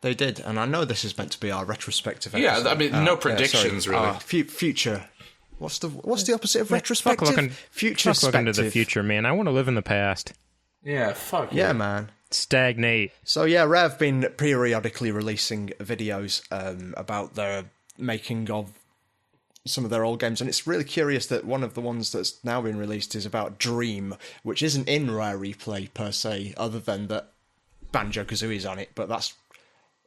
[SPEAKER 5] They did, and I know this is meant to be our retrospective episode.
[SPEAKER 1] Yeah, I mean, no predictions, really.
[SPEAKER 5] Future What's the opposite of
[SPEAKER 6] Fuck
[SPEAKER 5] retrospective?
[SPEAKER 6] looking
[SPEAKER 5] Futurespective.
[SPEAKER 6] into the future, man. I want to live in the past.
[SPEAKER 1] Yeah, fuck
[SPEAKER 5] Yeah, man.
[SPEAKER 6] Stagnate.
[SPEAKER 5] So yeah, Rare have been periodically releasing videos about the making of some of their old games, and it's really curious that one of the ones that's now been released is about Dream, which isn't in Rare Replay per se, other than that Banjo-Kazooie's on it, but that's,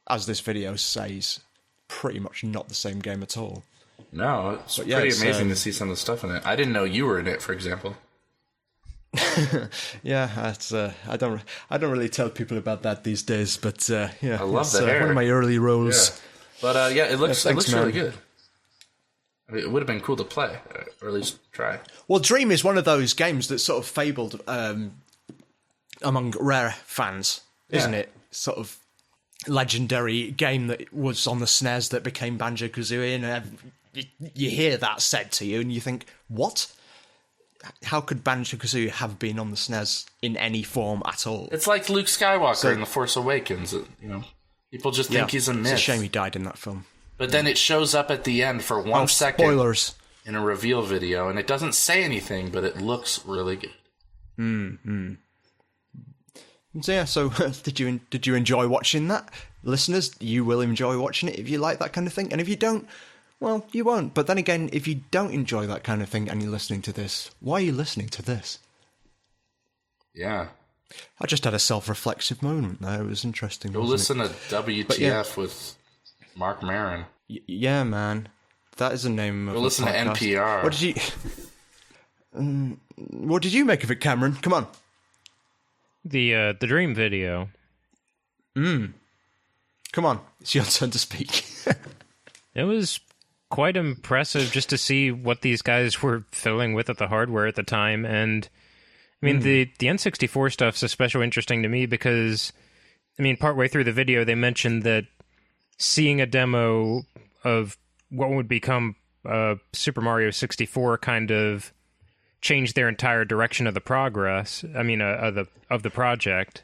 [SPEAKER 5] as this video says, pretty much not the same game at all.
[SPEAKER 1] No, it's
[SPEAKER 5] But yeah,
[SPEAKER 1] pretty
[SPEAKER 5] it's,
[SPEAKER 1] amazing to see some of the stuff in it. I didn't know you were in it, for example.
[SPEAKER 5] Yeah, that's I don't really tell people about that these days, but yeah,
[SPEAKER 1] I love
[SPEAKER 5] it's
[SPEAKER 1] the hair.
[SPEAKER 5] one of my early roles.
[SPEAKER 1] Yeah. But yeah, it looks
[SPEAKER 5] thanks,
[SPEAKER 1] really
[SPEAKER 5] man.
[SPEAKER 1] good. I mean, it would have been cool to play, or at least try.
[SPEAKER 5] Well, Dream is one of those games that's sort of fabled among Rare fans, isn't it? Sort of legendary game that was on the SNES that became Banjo-Kazooie, and you hear that said to you, and you think, what? How could Banjo-Kazooie have been on the SNES in any form at all?
[SPEAKER 1] It's like Luke Skywalker in The Force Awakens. People just think he's a myth.
[SPEAKER 5] It's a shame he died in that film.
[SPEAKER 1] But then it shows up at the end for 1 second
[SPEAKER 5] Spoilers.
[SPEAKER 1] in a reveal video, and it doesn't say anything, but it looks really good.
[SPEAKER 5] So yeah, so did you enjoy watching that? Listeners, you will enjoy watching it if you like that kind of thing, and if you don't, well, you won't. But then again, if you don't enjoy that kind of thing and you're listening to this, why are you listening to this?
[SPEAKER 1] Yeah.
[SPEAKER 5] I just had a self-reflexive moment there. It was interesting.
[SPEAKER 1] Go listen to WTF with Mark Maron.
[SPEAKER 5] Yeah, man. That is the name of
[SPEAKER 1] Go listen to
[SPEAKER 5] podcast.
[SPEAKER 1] NPR.
[SPEAKER 5] What did you make of it, Cameron? Come on.
[SPEAKER 6] The Dream video.
[SPEAKER 5] Come on. It's your turn to speak.
[SPEAKER 6] It was quite impressive just to see what these guys were fiddling with at the hardware at the time. And I mean, the N64 stuff's especially interesting to me because, I mean, partway through the video, they mentioned that seeing a demo of what would become Super Mario 64 kind of changed their entire direction of the progress. I mean, of the project.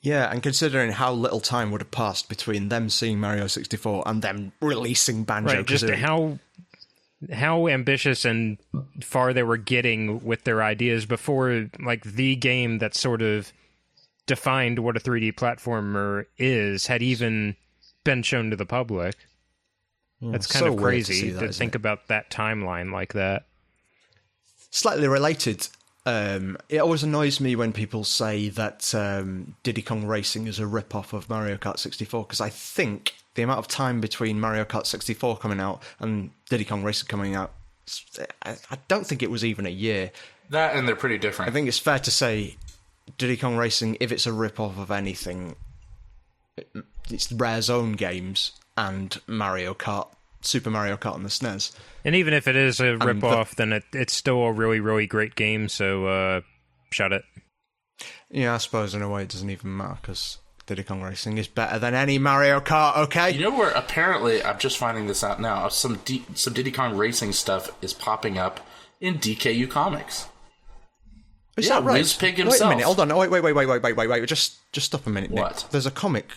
[SPEAKER 6] Yeah,
[SPEAKER 5] and considering how little time would have passed between them seeing Mario 64 and them releasing Banjo-Kazooie.
[SPEAKER 6] Right, just how ambitious and far they were getting with their ideas before, like, the game that sort of defined what a 3D platformer is had even been shown to the public. That's kind of crazy to think about that timeline like that.
[SPEAKER 5] Slightly related, it always annoys me when people say that Diddy Kong Racing is a rip-off of Mario Kart 64, because I think the amount of time between Mario Kart 64 coming out and Diddy Kong Racing coming out, I don't think it was even a year.
[SPEAKER 1] That, and they're pretty different.
[SPEAKER 5] I think it's fair to say Diddy Kong Racing, if it's a rip-off of anything, it's Rare's own games and Mario Kart, Super Mario Kart on the SNES.
[SPEAKER 6] And even if it is a rip-off, then it's still a really, really great game, so shut it.
[SPEAKER 5] Yeah, I suppose in a way it doesn't even matter, because Diddy Kong Racing is better than any Mario Kart, okay?
[SPEAKER 1] You know where, apparently, I'm just finding this out now, some Diddy Kong Racing stuff is popping up in DKU Comics.
[SPEAKER 5] Is that right?
[SPEAKER 1] WizPig himself.
[SPEAKER 5] Wait a minute, hold on, wait, just stop a minute, Nick.
[SPEAKER 1] What?
[SPEAKER 5] There's a comic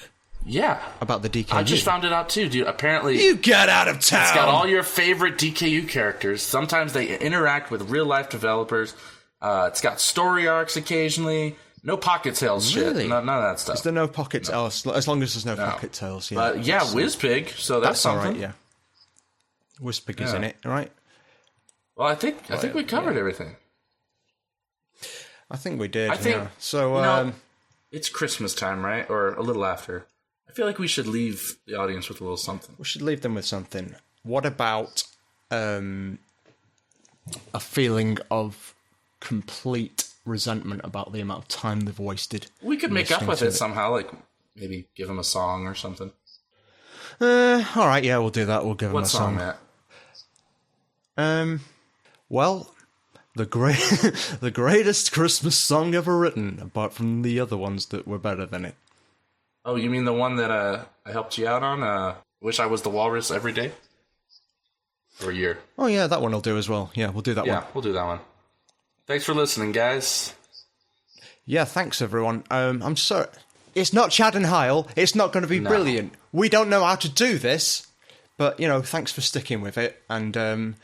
[SPEAKER 1] Yeah.
[SPEAKER 5] about the DKU.
[SPEAKER 1] I just found it out too, dude. Apparently,
[SPEAKER 5] You get out of town!
[SPEAKER 1] it's got all your favorite DKU characters. Sometimes they interact with real-life developers. It's got story arcs occasionally. No Pocket Tales shit.
[SPEAKER 5] Really?
[SPEAKER 1] None of that stuff.
[SPEAKER 5] Is there no Pocket Tales? As long as there's no Pocket Tales, yeah.
[SPEAKER 1] But yeah, WizPig, so that's
[SPEAKER 5] all
[SPEAKER 1] something.
[SPEAKER 5] right, yeah. WizPig is in it, right?
[SPEAKER 1] Well, I think we covered everything.
[SPEAKER 5] I think we did,
[SPEAKER 1] I think,
[SPEAKER 5] yeah. So,
[SPEAKER 1] it's Christmas time, right? Or a little after. I feel like we should leave the audience with a little something.
[SPEAKER 5] we should leave them with something. What about a feeling of complete resentment about the amount of time they've wasted?
[SPEAKER 1] We could make up
[SPEAKER 5] listening
[SPEAKER 1] with
[SPEAKER 5] to
[SPEAKER 1] it somehow, like maybe give them a song or something.
[SPEAKER 5] All right, yeah, we'll do that. We'll give them
[SPEAKER 1] What
[SPEAKER 5] a
[SPEAKER 1] song,
[SPEAKER 5] song.
[SPEAKER 1] Matt?
[SPEAKER 5] Well, the greatest Christmas song ever written, apart from the other ones that were better than it.
[SPEAKER 1] Oh, you mean the one that I helped you out on? Wish I Was the Walrus Every Day? Or Year?
[SPEAKER 5] Oh yeah, that one will do as well. Yeah, we'll do that one.
[SPEAKER 1] Yeah, we'll do that one. Thanks for listening, guys.
[SPEAKER 5] Yeah, thanks everyone. I'm sorry. It's not Chad and Hyle. It's not going to be brilliant. We don't know how to do this, but thanks for sticking with it. And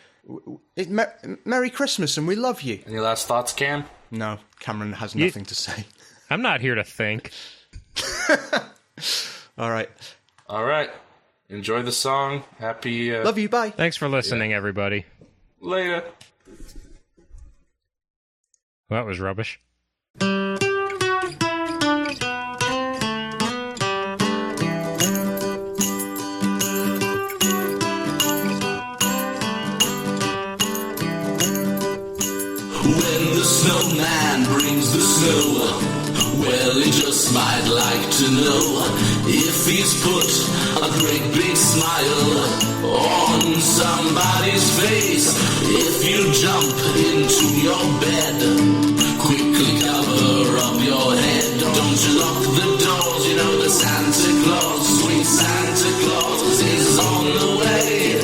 [SPEAKER 5] Merry Christmas and we love you.
[SPEAKER 1] Any last thoughts, Cam?
[SPEAKER 5] No, Cameron has nothing to say.
[SPEAKER 6] I'm not here to think.
[SPEAKER 5] All right.
[SPEAKER 1] Enjoy the song. Happy...
[SPEAKER 5] Love you, bye.
[SPEAKER 6] Thanks for listening, everybody.
[SPEAKER 1] Later.
[SPEAKER 6] Well, that was rubbish.
[SPEAKER 8] When the snowman brings the snow, well, he just might like to know if he's put a great big smile on somebody's face. If you jump into your bed, quickly cover up your head. Don't you lock the doors, you know the Santa Claus, sweet Santa Claus is on the way.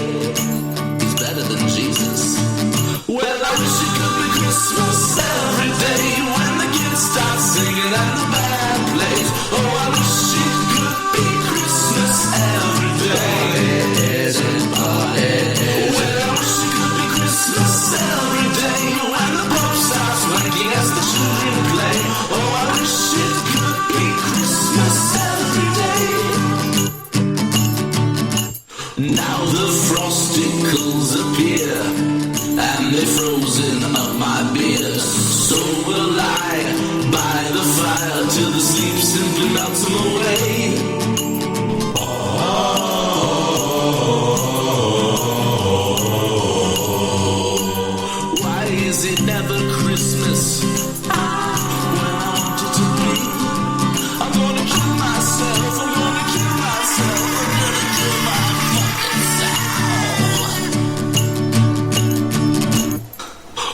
[SPEAKER 8] He's better than Jesus. Well, I wish it could be Christmas every day when the kids start singing and the band plays. Oh, I wish it could be Christmas every day. Well, I wish it could be Christmas every day when the pop starts making as the children play. Oh, I wish it could be Christmas every day. Now the frosticles appear and they're frozen up my beer. So will I by the fire till the sleep simply melts them away. Why is it never Christmas when I want it to be? I'm gonna kill myself, I'm gonna kill myself, I'm gonna kill my fucking self.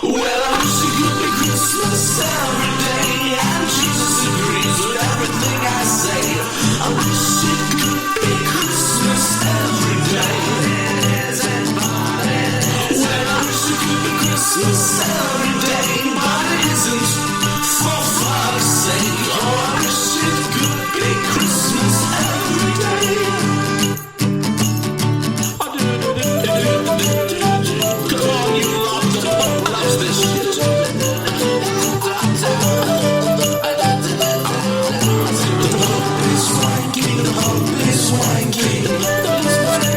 [SPEAKER 8] Well, I wish it could be Christmas every day, and Jesus agrees with everything I say. I wish it could be Christmas every day. Well, I wish it could be Christmas every day, but it isn't, for fuck's sake. Oh, I wish it could be Christmas every day. Come on, you lot that loves this shit. The hope is wanking. Watch as the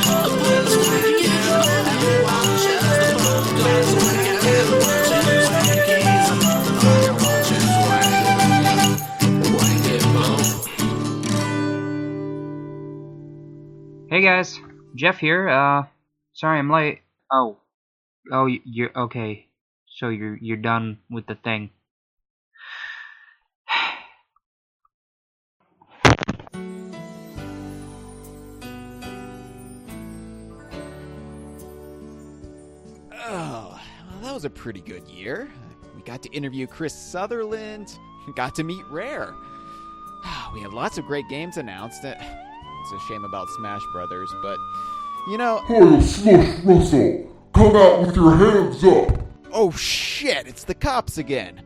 [SPEAKER 8] pump goes wanking. Watch as
[SPEAKER 9] Hey guys, Jeff here. Sorry I'm late. Oh, you're okay. So you're done with the thing.
[SPEAKER 2] Oh, well, that was a pretty good year. We got to interview Chris Sutherland, got to meet Rare. We had lots of great games announced. It's a shame about Smash Brothers, but, you know...
[SPEAKER 10] Hyle Slush Russell, come out with your hands up!
[SPEAKER 2] Oh shit, it's the cops again.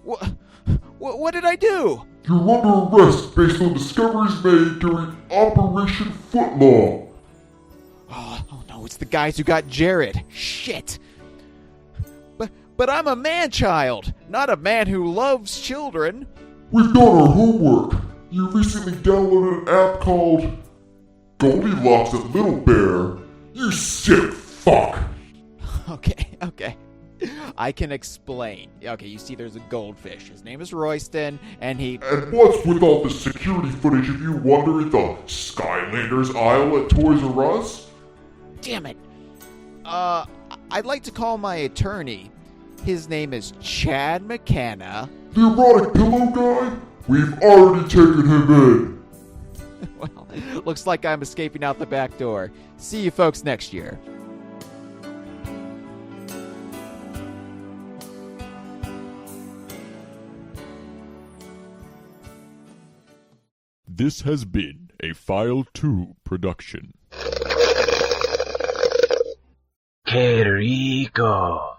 [SPEAKER 2] What did I do?
[SPEAKER 10] You're under arrest based on discoveries made during Operation Footlong.
[SPEAKER 2] Oh no, it's the guys who got Jared. Shit. But I'm a man-child, not a man who loves children.
[SPEAKER 10] We've done our homework. You recently downloaded an app called Goldilocks and Little Bear. You sick fuck.
[SPEAKER 2] Okay. I can explain. Okay, you see there's a goldfish. His name is Royston, and he...
[SPEAKER 10] And what's with all the security footage of you wandering the Skylanders aisle at Toys R Us?
[SPEAKER 2] Damn it. I'd like to call my attorney. His name is Chad McCanna.
[SPEAKER 10] The erotic pillow guy? We've already taken him in.
[SPEAKER 2] Well, looks like I'm escaping out the back door. See you folks next year.
[SPEAKER 10] This has been a File 2 production.
[SPEAKER 11] Que rico.